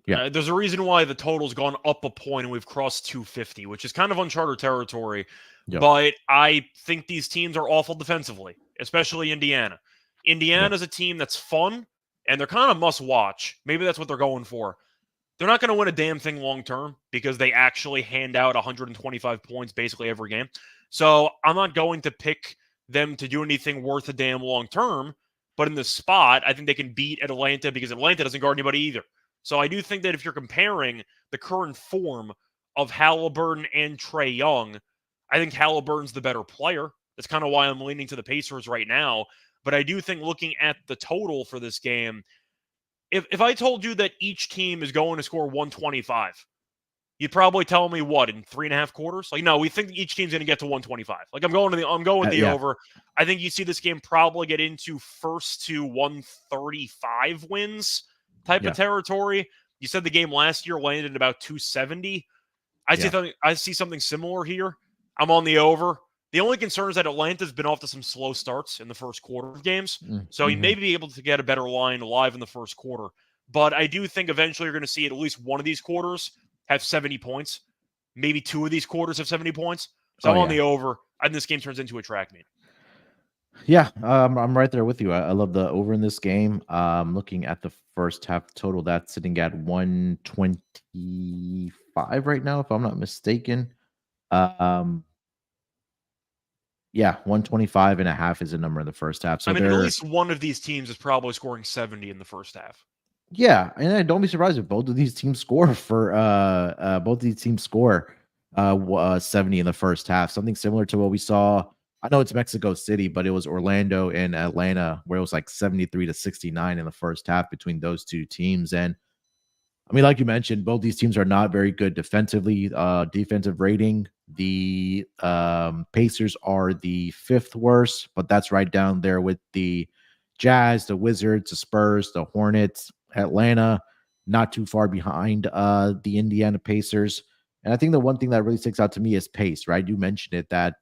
Yeah. There's a reason why the total's gone up a point and we've crossed 250, which is kind of uncharted territory. Yep. But I think these teams are awful defensively, especially Indiana. Indiana's a team that's fun, and they're kind of must-watch. Maybe that's what they're going for. They're not going to win a damn thing long-term because they actually hand out 125 points basically every game. So I'm not going to pick them to do anything worth a damn long-term. But in this spot, I think they can beat Atlanta because Atlanta doesn't guard anybody either. So I do think that if you're comparing the current form of Halliburton and Trae Young, I think Halliburton's the better player. That's kind of why I'm leaning to the Pacers right now. But I do think looking at the total for this game, if I told you that each team is going to score 125, you'd probably tell me what, in 3.5 quarters? Like, no, we think each team's going to get to 125. Like, I'm going the over. I think you see this game probably get into first to 135 wins type of territory. You said the game last year landed at about 270. I see something similar here. I'm on the over. The only concern is that Atlanta's been off to some slow starts in the first quarter of games. So you may be able to get a better line live in the first quarter. But I do think eventually you're going to see at least one of these quarters have 70 points. Maybe two of these quarters have 70 points. So I'm on the over. And this game turns into a track meet. Yeah, I'm right there with you. I love the over in this game. Looking at the first half total, that's sitting at 125 right now, if I'm not mistaken. 125.5 is a number in the first half. So at least one of these teams is probably scoring 70 in the first half. Yeah, and don't be surprised if both of these teams score 70 in the first half. Something similar to what we saw. I know it's Mexico City, but it was Orlando and Atlanta, where it was like 73-69 in the first half between those two teams. And I mean, like you mentioned, both these teams are not very good defensively. Defensive rating, the Pacers are the 5th worst, but that's right down there with the Jazz, the Wizards, the Spurs, the Hornets, Atlanta, not too far behind the Indiana Pacers. And I think the one thing that really sticks out to me is pace, right? You mentioned it that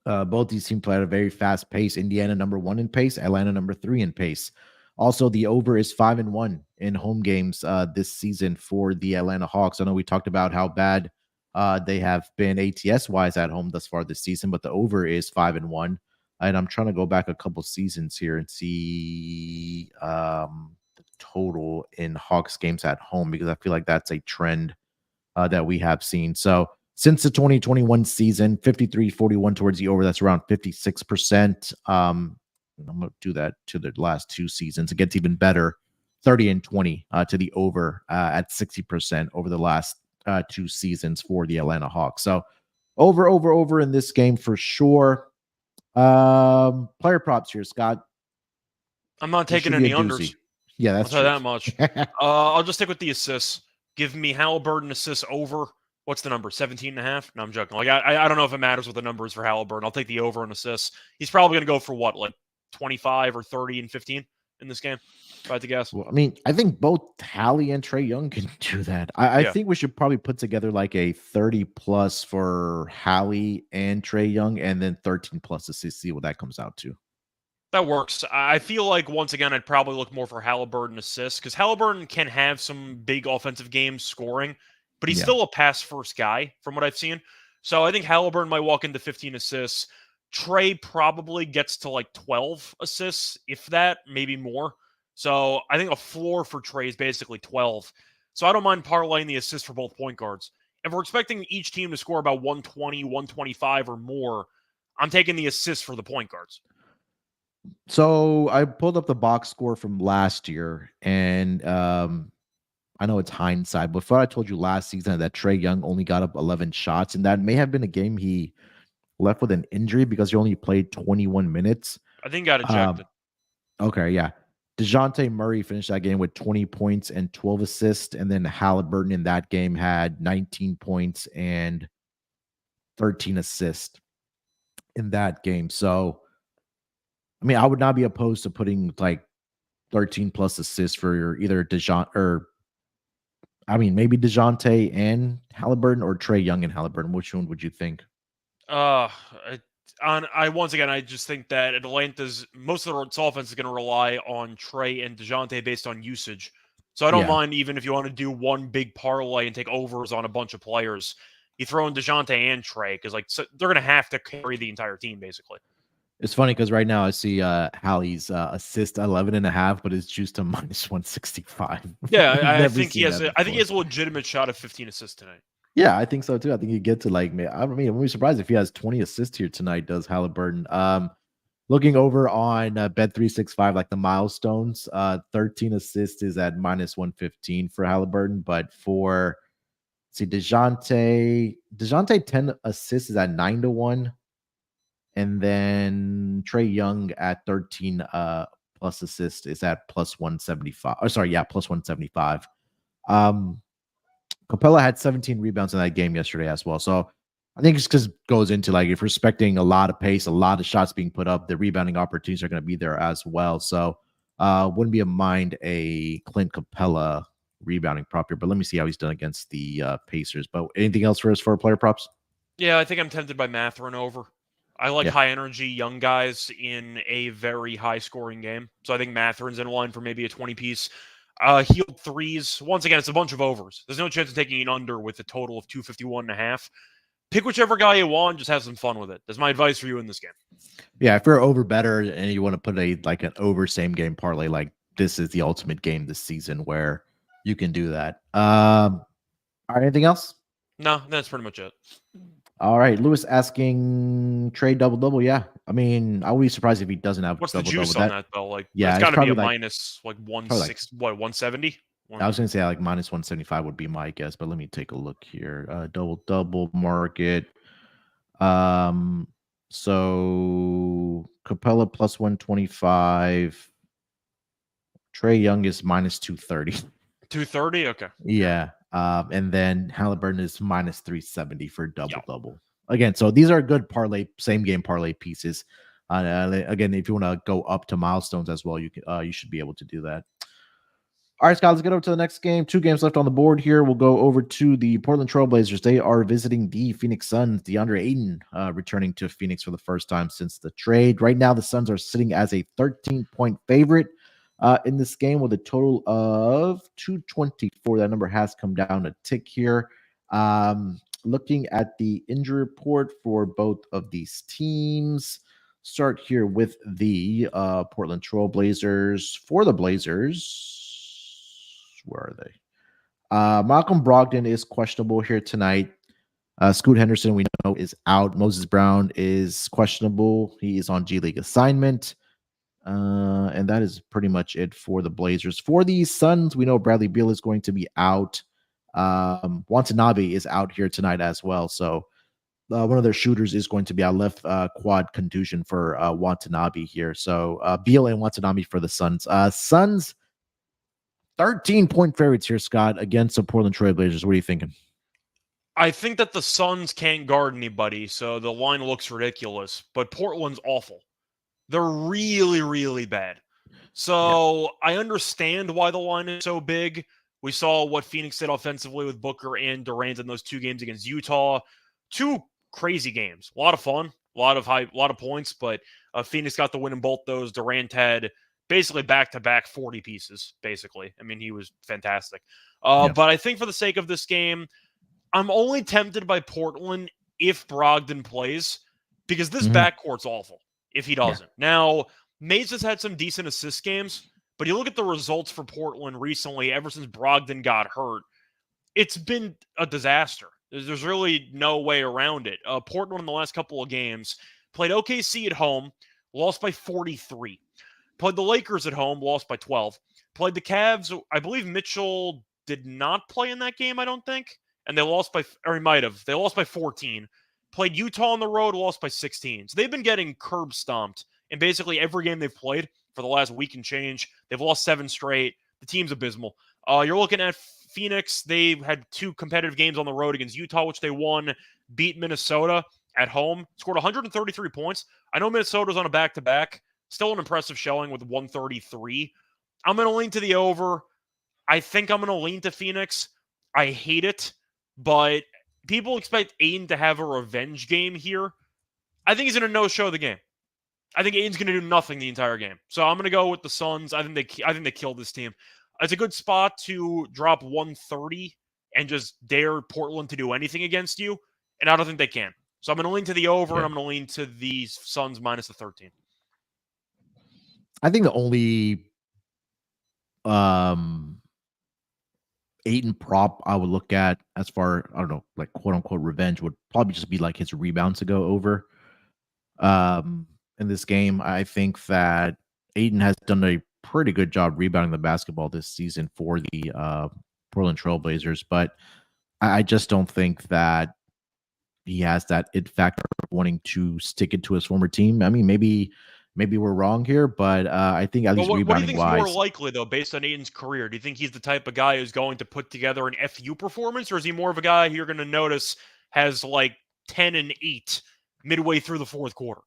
both these teams play at a very fast pace. Indiana number 1 in pace, Atlanta number 3 in pace. Also, the over is 5-1 in home games this season for the Atlanta Hawks. I know we talked about how bad they have been ATS wise at home thus far this season, but the over is 5-1. And I'm trying to go back a couple seasons here and see the total in Hawks games at home, because I feel like that's a trend that we have seen. So since the 2021 season, 53-41 towards the over. That's around 56%. I'm going to do that to the last 2 seasons. It gets even better, 30-20 to the over at 60% over the last 2 seasons for the Atlanta Hawks. So over in this game for sure. Player props here, Scott. I'm not taking any unders. Yeah, that's true. That much. I'll just stick with the assists. Give me Halliburton assists over. What's the number? 17.5? No, I'm joking. Like I don't know if it matters what the number is for Halliburton. I'll take the over on assists. He's probably going to go for what, like 25 or 30 and 15 in this game, if I had to guess. Well, I mean, I think both Hallie and Trae Young can do that. I think we should probably put together like a 30 plus for Hallie and Trae Young, and then 13 plus assists. See what that comes out to. That works. I feel like, once again, I'd probably look more for Halliburton assists, because Halliburton can have some big offensive games scoring, but he's still a pass-first guy from what I've seen. So I think Halliburton might walk into 15 assists. Trae probably gets to like 12 assists, if that, maybe more. So I think a floor for Trae is basically 12. So I don't mind parlaying the assists for both point guards. If we're expecting each team to score about 120, 125 or more, I'm taking the assists for the point guards. So I pulled up the box score from last year, and I know it's hindsight, but before I told you last season that Trae Young only got up 11 shots, and that may have been a game he left with an injury because he only played 21 minutes. I think he got ejected. Okay, yeah. DeJounte Murray finished that game with 20 points and 12 assists, and then Halliburton in that game had 19 points and 13 assists in that game. So, I mean, I would not be opposed to putting like 13 plus assists for either DeJounte or, I mean, maybe DeJounte and Halliburton, or Trae Young and Halliburton. Which one would you think? Once again, I just think that Atlanta's most of its offense is going to rely on Trae and DeJounte based on usage. So I don't mind, even if you want to do one big parlay and take overs on a bunch of players, you throw in DeJounte and Trae, because they're going to have to carry the entire team basically. It's funny because right now I see Hallie's assist 11.5, but it's juiced to minus 165. Yeah, I think he has a legitimate shot of 15 assists tonight. Yeah, I think so too. I think you get to I mean, I'm really surprised if he has 20 assists here tonight, does Halliburton. Looking over on Bet365, like the milestones, 13 assists is at minus 115 for Halliburton, but for DeJounte 10 assists is at 9-1. And then Trae Young at 13 plus assists is at plus 175. Oh, sorry, yeah, plus 175. Capella had 17 rebounds in that game yesterday as well. So I think it's because it goes into like, if we're expecting a lot of pace, a lot of shots being put up, the rebounding opportunities are going to be there as well. So wouldn't be a Clint Capella rebounding prop here, but let me see how he's done against the Pacers. But anything else for us for player props? Yeah, I think I'm tempted by Mathurin over. I like high energy young guys in a very high scoring game. So I think Mathurin's in line for maybe a 20 piece. Healed threes. Once again, it's a bunch of overs. There's no chance of taking an under with a total of 251.5. Pick whichever guy you want. Just have some fun with it. That's my advice for you in this game. Yeah, if you're over better and you want to put an over same game parlay, like this is the ultimate game this season where you can do that. All right, anything else? No, that's pretty much it. All right, Lewis asking trade double. Yeah, I mean, I would be surprised if he doesn't have. What's the juice on that though? Like, yeah, it's got to be a minus 170. I was gonna say like minus 175 would be my guess, but let me take a look here. Double market. So Capella plus 125. Trae Young is minus 230. 230, okay. Yeah. And then Halliburton is minus 370 for double. Again, so these are good same game parlay pieces. Again, if you want to go up to milestones as well, you should be able to do that. All right, Scott, let's get over to the next game. 2 games left on the board here. We'll go over to the Portland Trailblazers. They are visiting the Phoenix Suns. DeAndre Ayton returning to Phoenix for the first time since the trade. Right now, the Suns are sitting as a 13-point favorite in this game with a total of 224. That number has come down a tick here. Looking at the injury report for both of these teams. Start here with the Portland Trailblazers. For the Blazers, where are they? Malcolm Brogdon is questionable here tonight. Scoot Henderson, we know, is out. Moses Brown is questionable. He is on G League assignment. And that is pretty much it for the Blazers. For the Suns, we know Bradley Beal is going to be out. Watanabe is out here tonight as well. So one of their shooters is going to be a left quad contusion for Watanabe here. So Beal and Watanabe for the Suns. Suns 13-point favorites here, Scott, against the Portland Trailblazers. What are you thinking? I think that the Suns can't guard anybody, so the line looks ridiculous. But Portland's awful. They're really, really bad. So I understand why the line is so big. We saw what Phoenix did offensively with Booker and Durant in those 2 games against Utah. 2 crazy games. A lot of fun, a lot of points, but Phoenix got the win in both those. Durant had basically back-to-back 40 pieces, basically. I mean, he was fantastic. But I think for the sake of this game, I'm only tempted by Portland if Brogdon plays, because this backcourt's awful if he doesn't. Now, Mays has had some decent assist games, but you look at the results for Portland recently, ever since Brogdon got hurt, it's been a disaster. There's really no way around it. Portland in the last couple of games played OKC at home, lost by 43. Played the Lakers at home, lost by 12. Played the Cavs. I believe Mitchell did not play in that game, I don't think. And they lost by, or he might have. They lost by 14. Played Utah on the road, lost by 16. So they've been getting curb stomped in basically every game they've played for the last week and change. They've lost 7 straight. The team's abysmal. You're looking at Phoenix. They had 2 competitive games on the road against Utah, which they won. Beat Minnesota at home. Scored 133 points. I know Minnesota's on a back-to-back. Still an impressive showing with 133. I'm going to lean to the over. I think I'm going to lean to Phoenix. I hate it, but people expect Ayton to have a revenge game here. I think he's going to no-show the game. I think Ayton's going to do nothing the entire game. So I'm going to go with the Suns. I think they kill this team. It's a good spot to drop 130 and just dare Portland to do anything against you, and I don't think they can. So I'm going to lean to the over, and I'm going to lean to the Suns minus the 13. I think the only Ayton prop I would look at as far, I don't know, like quote unquote revenge would probably just be like his rebounds to go over. In this game, I think that Ayton has done a pretty good job rebounding the basketball this season for the Portland Trailblazers, but I just don't think that he has that it factor of wanting to stick it to his former team. I mean, maybe we're wrong here, but I think at least rebounding wise. What do you think is more likely, though, based on Ayton's career? Do you think he's the type of guy who's going to put together an FU performance, or is he more of a guy who you're going to notice has like 10 and 8 midway through the fourth quarter?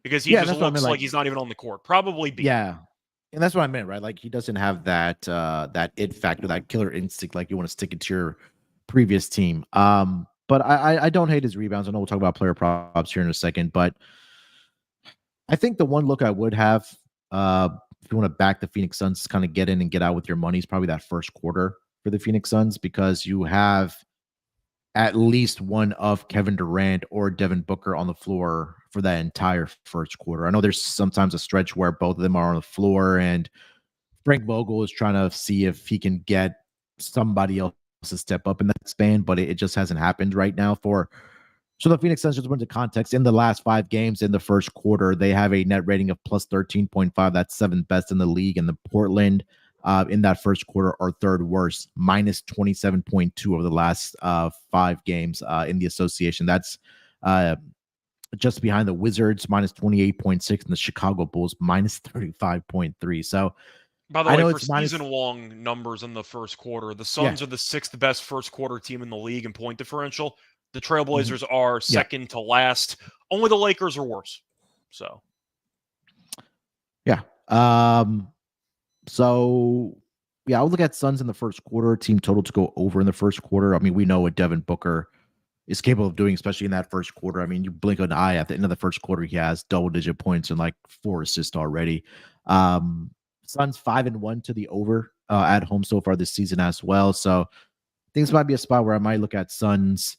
Because he just looks like he's not even on the court. Probably B. Yeah. And that's what I meant, right? Like he doesn't have that that it factor, that killer instinct, like you want to stick it to your previous team. But I don't hate his rebounds. I know we'll talk about player props here in a second, but I think the one look I would have, if you want to back the Phoenix Suns, kind of get in and get out with your money, is probably that first quarter for the Phoenix Suns, because you have at least one of Kevin Durant or Devin Booker on the floor for that entire first quarter. I know there's sometimes a stretch where both of them are on the floor, and Frank Vogel is trying to see if he can get somebody else to step up in that span, but it just hasn't happened right now so the Phoenix Suns, just went to context, in the last 5 games in the first quarter, they have a net rating of plus 13.5. That's 7th best in the league. And the Portland in that first quarter are 3rd worst, minus 27.2 over the last 5 games in the association. That's just behind the Wizards, minus 28.6, and the Chicago Bulls, minus 35.3. So, by the way, for season-long numbers in the first quarter, the Suns are the 6th best first quarter team in the league in point differential. The Trailblazers are second to last. Only the Lakers are worse. So, yeah. So I would look at Suns in the first quarter, team total to go over in the first quarter. I mean, we know what Devin Booker is capable of doing, especially in that first quarter. I mean, you blink an eye at the end of the first quarter, he has double-digit points and like 4 assists already. Suns 5-1 to the over at home so far this season as well. So I think this might be a spot where I might look at Suns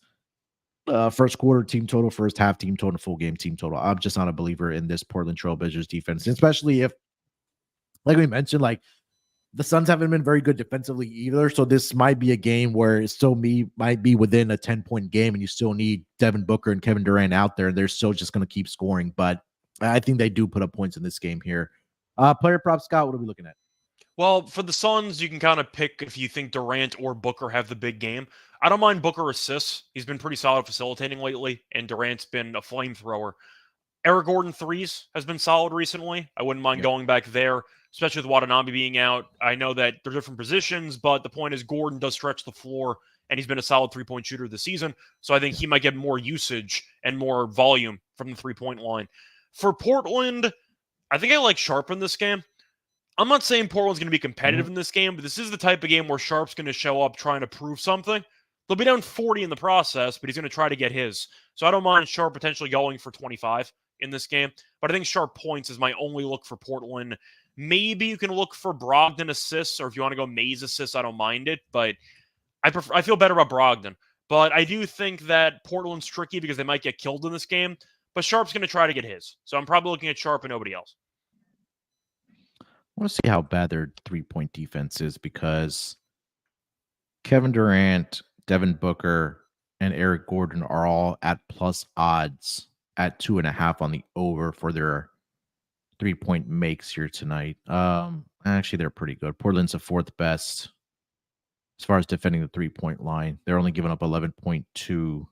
first quarter team total, first half team total, full game team total. I'm just not a believer in this Portland Trail Blazers defense, especially if, like we mentioned, like the Suns haven't been very good defensively either. So this might be a game where it still might be within a 10-point game and you still need Devin Booker and Kevin Durant out there and they're still just going to keep scoring. But I think they do put up points in this game here. Player prop, Scott, what are we looking at? Well, for the Suns, you can kind of pick if you think Durant or Booker have the big game. I don't mind Booker assists. He's been pretty solid facilitating lately, and Durant's been a flamethrower. Eric Gordon threes has been solid recently. I wouldn't mind going back there, especially with Watanabe being out. I know that they're different positions, but the point is Gordon does stretch the floor, and he's been a solid three-point shooter this season. So I think he might get more usage and more volume from the three-point line. For Portland, I think I like Sharp in this game. I'm not saying Portland's going to be competitive in this game, but this is the type of game where Sharp's going to show up trying to prove something. They'll be down 40 in the process, but he's going to try to get his. So I don't mind Sharp potentially going for 25 in this game, but I think Sharp points is my only look for Portland. Maybe you can look for Brogdon assists, or if you want to go Mays assists, I don't mind it, but I feel better about Brogdon. But I do think that Portland's tricky because they might get killed in this game, but Sharp's going to try to get his. So I'm probably looking at Sharp and nobody else. I want to see how bad their 3-point defense is because Kevin Durant, Devin Booker, and Eric Gordon are all at plus odds at 2.5 on the over for their 3-point makes here tonight. Actually, they're pretty good. Portland's the 4th best as far as defending the 3-point line. They're only giving up 11.2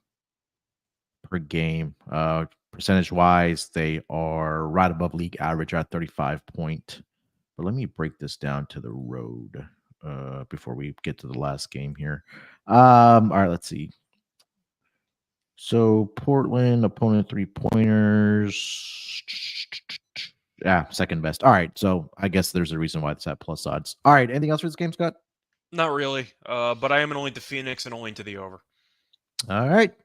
per game. Percentage-wise, they are right above league average at 35 point. But let me break this down to the road before we get to the last game here. All right, let's see. So Portland opponent 3-pointers. Yeah, 2nd best. All right, so I guess there's a reason why it's at plus odds. All right, anything else for this game, Scott? Not really, but I am only to Phoenix and only to the over. All right.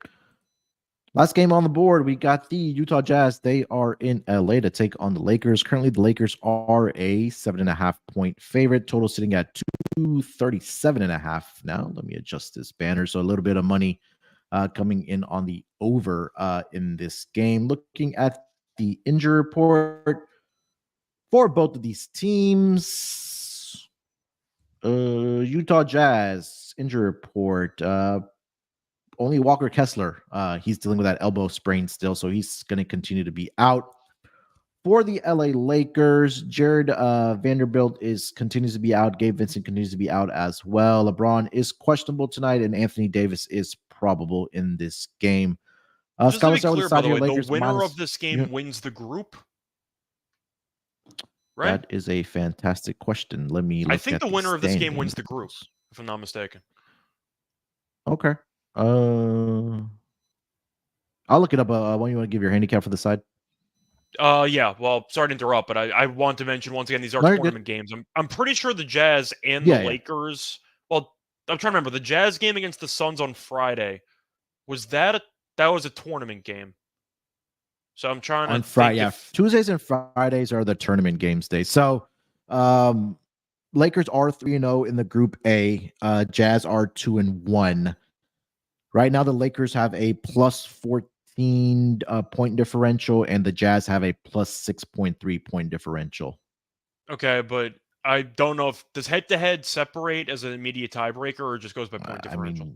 Last game on the board, we got the Utah Jazz. They are in LA to take on the Lakers. Currently, the Lakers are a 7.5-point favorite. Total sitting at 237.5. Now, let me adjust this banner. So a little bit of money coming in on the over in this game. Looking at the injury report for both of these teams. Utah Jazz injury report. Only Walker Kessler, he's dealing with that elbow sprain still, so he's going to continue to be out. For the LA Lakers, Jared Vanderbilt continues to be out. Gabe Vincent continues to be out as well. LeBron is questionable tonight, and Anthony Davis is probable in this game. Just to be clear, by the way, the winner of this game wins the group, right? That is a fantastic question. Let me look I think at the winner of this game wins the group, if I'm not mistaken. Okay. I'll look it up. When you want to give your handicap for the side? Yeah. Well, sorry to interrupt, but I want to mention once again these are tournament games. I'm pretty sure the Jazz and the Lakers. Well, I'm trying to remember the Jazz game against the Suns on Friday. Was that was a tournament game? So I'm trying to Friday. Yeah, Tuesdays and Fridays are the tournament games days. So, Lakers are 3-0 in the Group A. Jazz are 2-1. Right now, the Lakers have a plus 14 point differential, and the Jazz have a plus 6.3 point differential. Okay, but I don't know if does head-to-head separate as an immediate tiebreaker, or it just goes by point differential.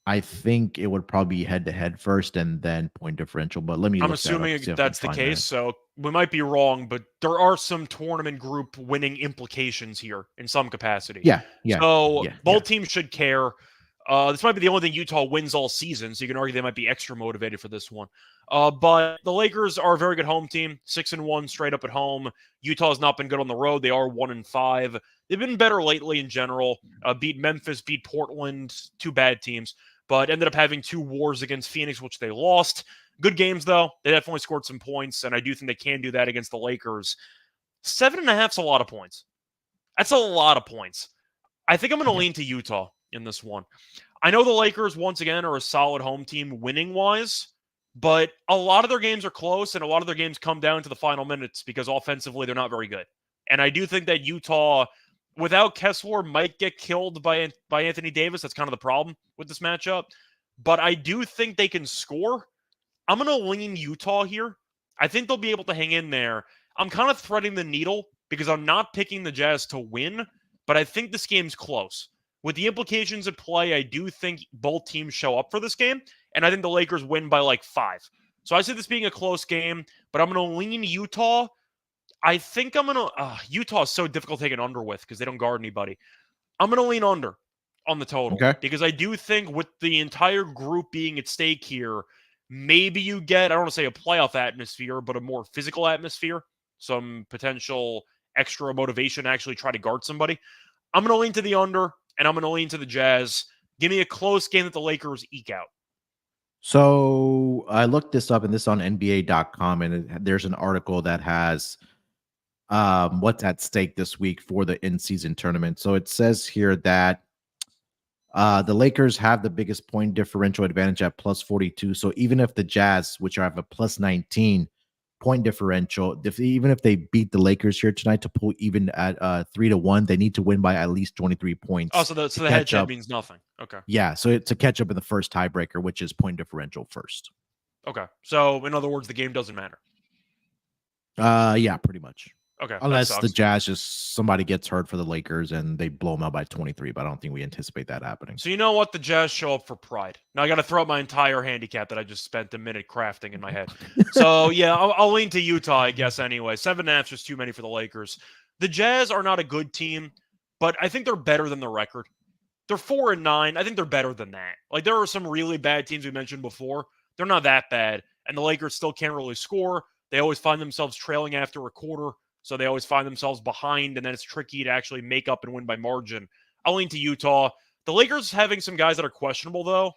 I think it would probably be head-to-head first, and then point differential. But let me. I'm assuming that's the case, so we might be wrong, but there are some tournament group winning implications here in some capacity. Yeah. So both teams should care. This might be the only thing Utah wins all season, so you can argue they might be extra motivated for this one. But the Lakers are a very good home team, 6-1 straight up at home. Utah has not been good on the road. They are 1-5. They've been better lately in general. Beat Memphis, beat Portland, 2 bad teams, but ended up having 2 wars against Phoenix, which they lost. Good games, though. They definitely scored some points, and I do think they can do that against the Lakers. 7.5 is a lot of points. That's a lot of points. I think I'm going to lean to Utah in this one. I know the Lakers, once again, are a solid home team winning-wise, but a lot of their games are close, and a lot of their games come down to the final minutes because offensively they're not very good. And I do think that Utah, without Kessler, might get killed by Anthony Davis. That's kind of the problem with this matchup. But I do think they can score. I'm going to lean Utah here. I think they'll be able to hang in there. I'm kind of threading the needle because I'm not picking the Jazz to win, but I think this game's close. With the implications at play, I do think both teams show up for this game, and I think the Lakers win by like 5. So I see this being a close game, but I'm going to lean Utah. I think I'm going to... Utah is so difficult to take an under with because they don't guard anybody. I'm going to lean under on the total because I do think with the entire group being at stake here, maybe you get, I don't want to say a playoff atmosphere, but a more physical atmosphere, some potential extra motivation to actually try to guard somebody. I'm going to lean to the under, and I'm going to lean to the Jazz. Give me a close game that the Lakers eke out. So I looked this up, and this on NBA.com, and there's an article that has what's at stake this week for the in-season tournament. So it says here that the Lakers have the biggest point differential advantage at plus 42. So even if the Jazz, which have a plus 19 point differential, even if they beat the Lakers here tonight to pull even at 3-1, they need to win by at least 23 points. Oh, so the head-to-head means nothing. Okay. Yeah, so to catch up in the first tiebreaker, which is point differential first. Okay. So in other words, the game doesn't matter. Yeah, pretty much. Okay. Unless the Jazz somebody gets hurt for the Lakers and they blow them out by 23, but I don't think we anticipate that happening. So you know what? The Jazz show up for pride. Now I got to throw out my entire handicap that I just spent a minute crafting in my head. So yeah, I'll lean to Utah, I guess. Anyway, 7.5 is just too many for the Lakers. The Jazz are not a good team, but I think they're better than the record. They're 4-9. I think they're better than that. Like there are some really bad teams we mentioned before. They're not that bad, and the Lakers still can't really score. They always find themselves trailing after a quarter. So they always find themselves behind, and then it's tricky to actually make up and win by margin. I'll lean to Utah. The Lakers having some guys that are questionable, though.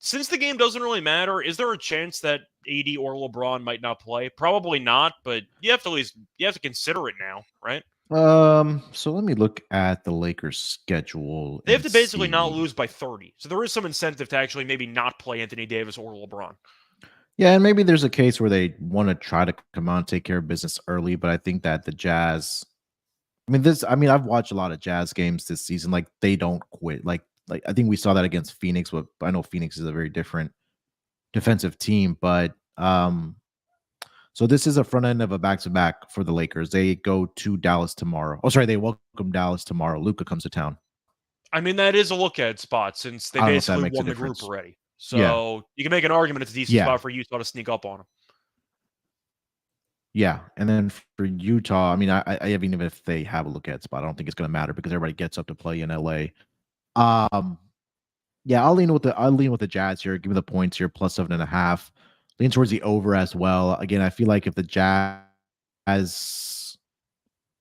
Since the game doesn't really matter, is there a chance that AD or LeBron might not play? Probably not, but you have to consider it now, right? So let me look at the Lakers' schedule. They have to basically not lose by 30. So there is some incentive to actually maybe not play Anthony Davis or LeBron. Yeah, and maybe there's a case where they want to try to come out and take care of business early, but I think that the Jazz, I've watched a lot of Jazz games this season. Like they don't quit. Like I think we saw that against Phoenix, but I know Phoenix is a very different defensive team, but so this is a front end of a back-to-back for the Lakers. They go to Dallas tomorrow. Oh, sorry, they welcome Dallas tomorrow. Luka comes to town. I mean, that is a look-ahead spot since they basically won the group already. So you can make an argument it's a decent spot for Utah to sneak up on them. Yeah, and then for Utah, I mean, I even if they have a look-ahead spot, I don't think it's going to matter because everybody gets up to play in LA. Yeah, I'll lean with the Jazz here. Give me the points here, plus 7.5. Lean towards the over as well. Again, I feel like if the Jazz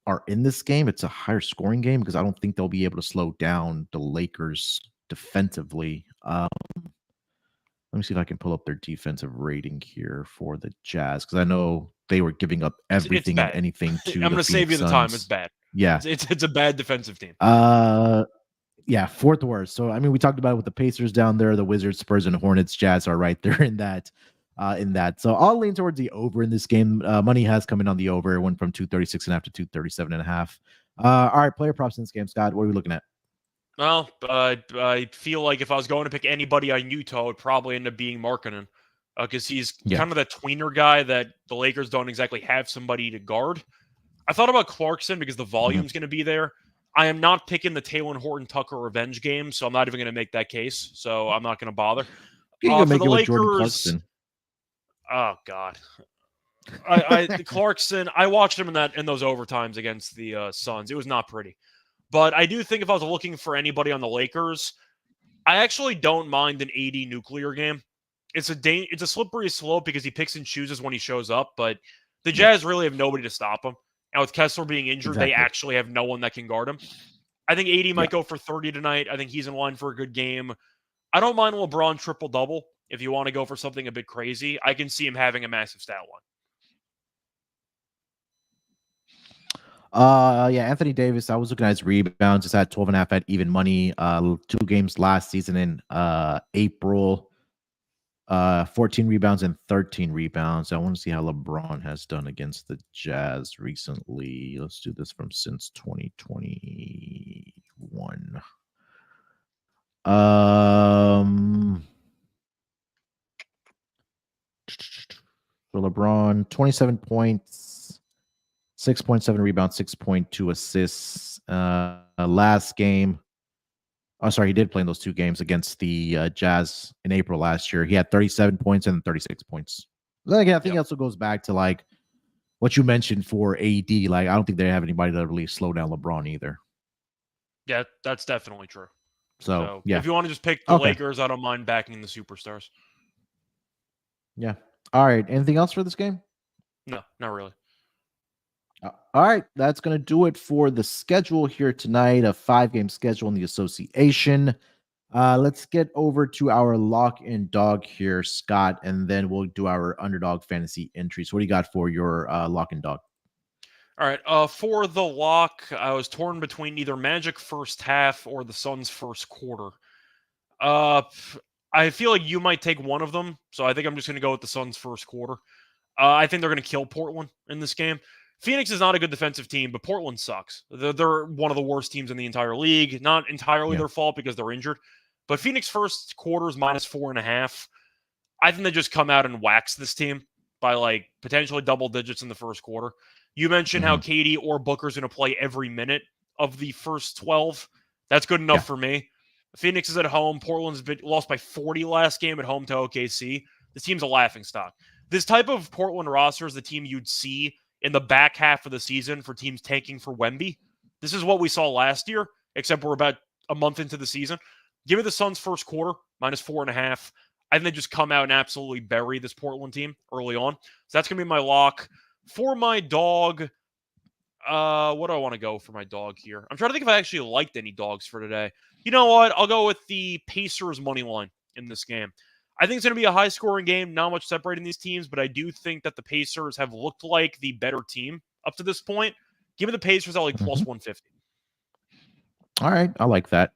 are in this game, it's a higher scoring game because I don't think they'll be able to slow down the Lakers defensively. Let me see if I can pull up their defensive rating here for the Jazz because I know they were giving up everything and anything to. I'm going to save you the time. It's bad. Yeah, it's a bad defensive team. Yeah, fourth worst. So I mean, we talked about it with the Pacers down there, the Wizards, Spurs, and Hornets. Jazz are right there in that. So I'll lean towards the over in this game. Money has come in on the over. It went from 236.5 to 237.5. All right, player props in this game, Scott. What are we looking at? Well, I feel like if I was going to pick anybody on Utah, it would probably end up being Markkanen because he's kind of that tweener guy that the Lakers don't exactly have somebody to guard. I thought about Clarkson because the volume's going to be there. I am not picking the Talen Horton-Tucker revenge game, so I'm not even going to make that case. So I'm not going to bother. For the Lakers, oh God, Clarkson. I watched him in those overtimes against the Suns. It was not pretty. But I do think if I was looking for anybody on the Lakers, I actually don't mind an AD nuclear game. It's a slippery slope because he picks and chooses when he shows up, but the Jazz really have nobody to stop him. And with Kessler being injured, they actually have no one that can guard him. I think AD might go for 30 tonight. I think he's in line for a good game. I don't mind LeBron triple-double if you want to go for something a bit crazy. I can see him having a massive stat line. Yeah, Anthony Davis. I was looking at his rebounds. It's at 12.5 at even money. 2 games last season in April. 14 rebounds and 13 rebounds. I want to see how LeBron has done against the Jazz recently. Let's do this from since 2021. So LeBron, 27 points, 6.7 rebounds, 6.2 assists. Last game. Oh, sorry, he did play in those 2 games against the Jazz in April last year. He had 37 points and 36 points. Again, I think it also goes back to like what you mentioned for AD. Like, I don't think they have anybody to really slow down LeBron either. Yeah, that's definitely true. So yeah, if you want to just pick the Lakers, I don't mind backing the superstars. Yeah. All right. Anything else for this game? No, not really. All right, that's going to do it for the schedule here tonight, a 5-game schedule in the association. Let's get over to our lock and dog here, Scott, and then we'll do our underdog fantasy entries. What do you got for your lock and dog? All right, for the lock, I was torn between either Magic first half or the Suns first quarter. I feel like you might take one of them, so I think I'm just going to go with the Suns first quarter. I think they're going to kill Portland in this game. Phoenix is not a good defensive team, but Portland sucks. They're one of the worst teams in the entire league. Not entirely their fault because they're injured. But Phoenix first quarter is -4.5. I think they just come out and wax this team by like potentially double digits in the first quarter. You mentioned how KD or Booker's going to play every minute of the first 12. That's good enough for me. Phoenix is at home. Portland's been lost by 40 last game at home to OKC. This team's a laughingstock. This type of Portland roster is the team you'd see in the back half of the season for teams tanking for Wemby. This is what we saw last year, except we're about a month into the season. Give me the Suns first quarter, -4.5. I think they just come out and absolutely bury this Portland team early on. So that's going to be my lock. For my dog, what do I want to go for my dog here? I'm trying to think if I actually liked any dogs for today. You know what? I'll go with the Pacers money line in this game. I think it's going to be a high-scoring game, not much separating these teams, but I do think that the Pacers have looked like the better team up to this point. Give me the Pacers at like +150. All right, I like that.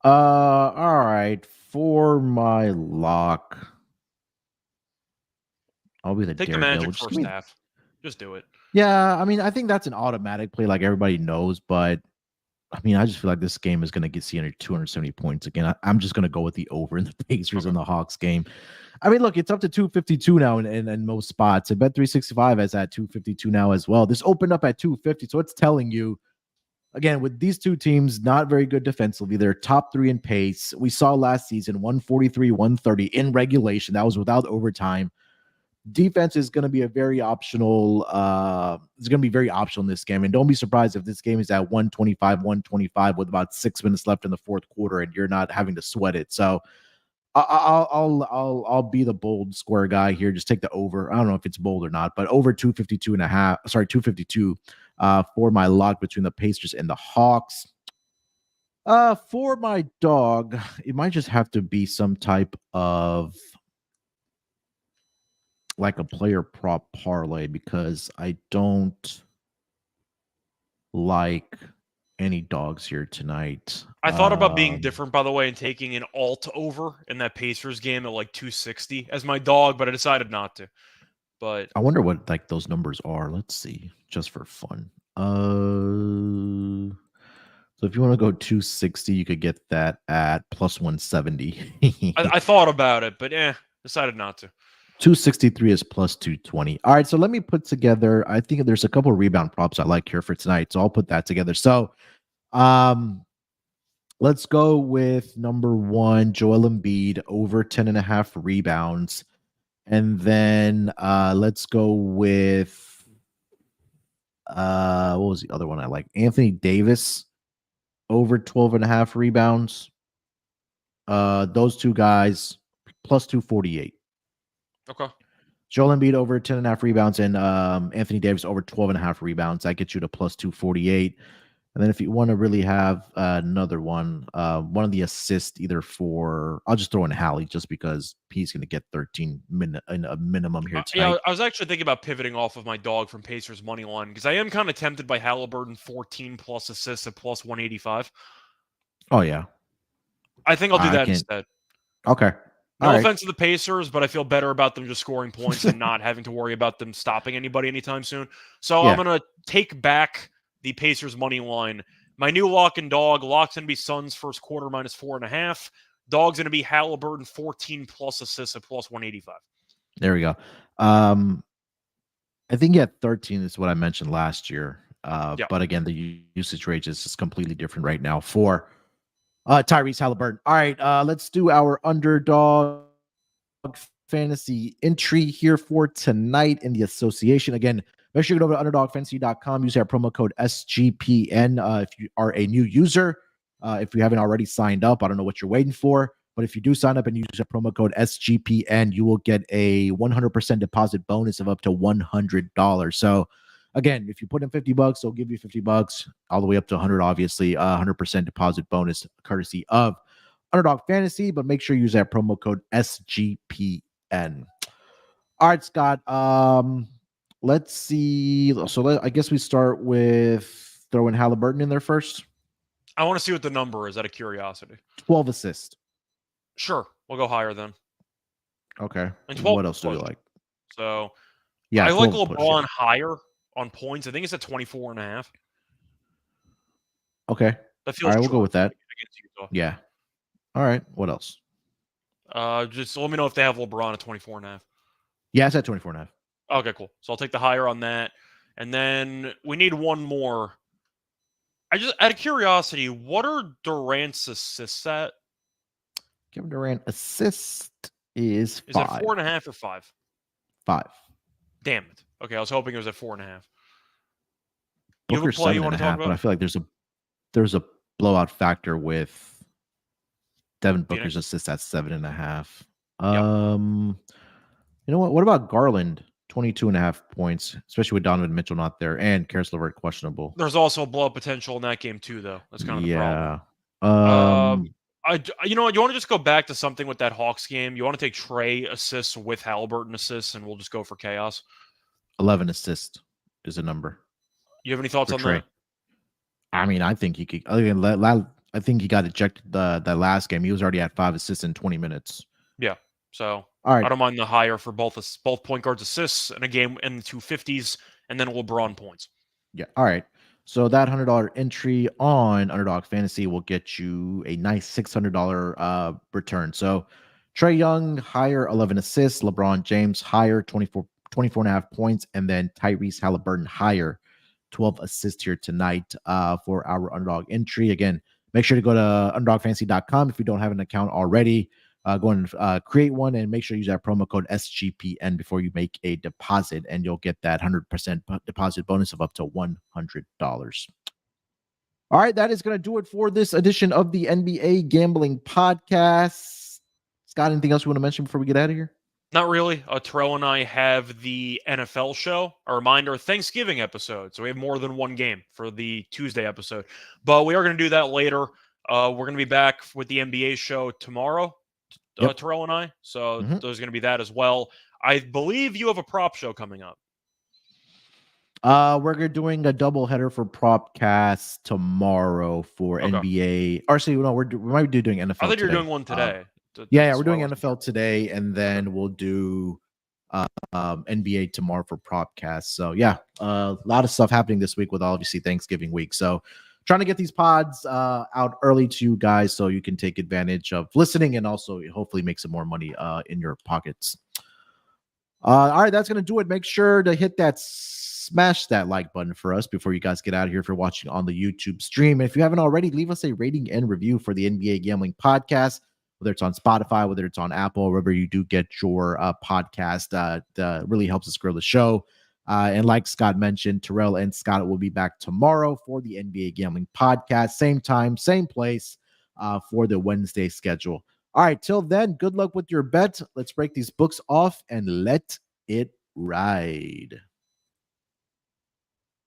All right, for my lock, I'll be the Take the Magic first half. Just do it. Yeah, I mean, I think that's an automatic play, like everybody knows, but I mean, I just feel like this game is going to get see under 270 points again. I'm just going to go with the over in the Pacers and the Hawks game. I mean, look, it's up to 252 now in most spots. I bet 365 is at 252 now as well. This opened up at 250, so it's telling you, again, with these two teams, not very good defensively. They're top 3 in pace. We saw last season 143, 130 in regulation. That was without overtime. Defense is going to be a very optional. It's going to be very optional in this game, and don't be surprised if this game is at 125 with about 6 minutes left in the fourth quarter, and you're not having to sweat it. So, I'll be the bold square guy here. Just take the over. I don't know if it's bold or not, but over 252.5. Sorry, 252 for my lock between the Pacers and the Hawks. For my dog, it might just have to be some type of like a player prop parlay because I don't like any dogs here tonight. I thought about being different, by the way, and taking an alt over in that Pacers game at like 260 as my dog, but I decided not to. But I wonder what like those numbers are. Let's see, just for fun. So if you want to go 260, you could get that at +170. I thought about it, but decided not to. 263 is +220. All right, so let me put together. I think there's a couple of rebound props I like here for tonight, so I'll put that together. So, let's go with number 1, Joel Embiid over 10.5 rebounds, and then let's go with what was the other one I like? Anthony Davis over 12.5 rebounds. Those two guys +248. Okay. Joel Embiid over 10.5 rebounds and Anthony Davis over 12.5 rebounds. That gets you to +248. And then if you want to really have another one of the assists, either for, I'll just throw in Hallie just because he's going to get 13 a minimum here tonight. Yeah, I was actually thinking about pivoting off of my dog from Pacers money line because I am kind of tempted by Halliburton 14 plus assists at plus 185. Oh yeah, I think I'll do that instead. Okay. No offense to the Pacers, but I feel better about them just scoring points and not having to worry about them stopping anybody anytime soon. So I'm going to take back the Pacers money line. My new lock and dog, lock's going to be Suns first quarter minus 4.5. Dog's going to be Halliburton 14 plus assists at plus 185. There we go. I think 13 is what I mentioned last year. But again, the usage rate is just completely different right now for Tyrese Halliburton. All right, let's do our Underdog Fantasy entry here for tonight in the association. Again, make sure you go over to UnderdogFantasy.com. Use our promo code SGPN if you are a new user. If you haven't already signed up, I don't know what you're waiting for. But if you do sign up and use a promo code SGPN, you will get a 100% deposit bonus of up to $100. So again, if you put in $50, they'll give you $50 all the way up to 100, obviously, 100% deposit bonus courtesy of Underdog Fantasy, but make sure you use that promo code SGPN. All right, Scott. Let's see. So I guess we start with throwing Halliburton in there first. I want to see what the number is out of curiosity. 12 assists. Sure. We'll go higher then. Okay. And 12 what else do you like? So yeah, I like LeBron higher on points. I think it's at 24.5. Okay. That feels all right, we'll go with that. Utah. Yeah. All right. What else? Just let me know if they have LeBron at 24.5. Yeah, it's at 24.5. Okay, cool. So I'll take the higher on that. And then we need one more. Out of curiosity, what are Durant's assists at? Kevin Durant assist is 5. Is it 4.5 or 5? 5. Damn it. Okay, I was hoping it was at 4.5. You have a play you want to talk about? But I feel like there's a blowout factor with Devin Booker's assist at 7.5. You know what? What about Garland? 22.5 points, especially with Donovan Mitchell not there and Karis LeVert questionable. There's also a blowout potential in that game too, though. That's kind of the problem. You know what? You want to just go back to something with that Hawks game? You want to take Trey assists with Halliburton assists, and we'll just go for chaos? 11 assists is a number. You have any thoughts on Trey? That? I mean, I think he could. I think he got ejected that last game. He was already at 5 assists in 20 minutes. Yeah. So all right. I don't mind the higher for both point guards assists in a game in the 250s, and then LeBron points. Yeah. All right. So that $100 entry on Underdog Fantasy will get you a nice $600 return. So Trae Young, higher 11 assists. LeBron James, higher 24.5 points. And then Tyrese Halliburton, higher 12 assists here tonight for our Underdog entry. Again, make sure to go to UnderdogFantasy.com if you don't have an account already. Go and create one and make sure you use that promo code SGPN before you make a deposit, and you'll get that 100% deposit bonus of up to $100. All right, that is going to do it for this edition of the NBA Gambling Podcast. Scott, anything else you want to mention before we get out of here? Not really. Terrell and I have the NFL show, a reminder, Thanksgiving episode. So we have more than one game for the Tuesday episode. But we are going to do that later. We're going to be back with the NBA show tomorrow. Terrell and I. So there's going to be that as well. I believe you have a prop show coming up. We're doing a double header for Propcast tomorrow for NBA. Actually, no, we might be doing NFL. I thought you were doing one today. Yeah, we're doing NFL today, and then we'll do NBA tomorrow for Propcast. So yeah, a lot of stuff happening this week with obviously Thanksgiving week. So trying to get these pods out early to you guys so you can take advantage of listening and also hopefully make some more money in your pockets. All right, that's going to do it. Make sure to smash that like button for us before you guys get out of here if you're watching on the YouTube stream. And if you haven't already, leave us a rating and review for the NBA Gambling Podcast, whether it's on Spotify, whether it's on Apple, wherever you do get your podcast. Really helps us grow the show. And like Scott mentioned, Terrell and Scott will be back tomorrow for the NBA Gambling Podcast. Same time, same place for the Wednesday schedule. All right, till then, good luck with your bet. Let's break these books off and let it ride.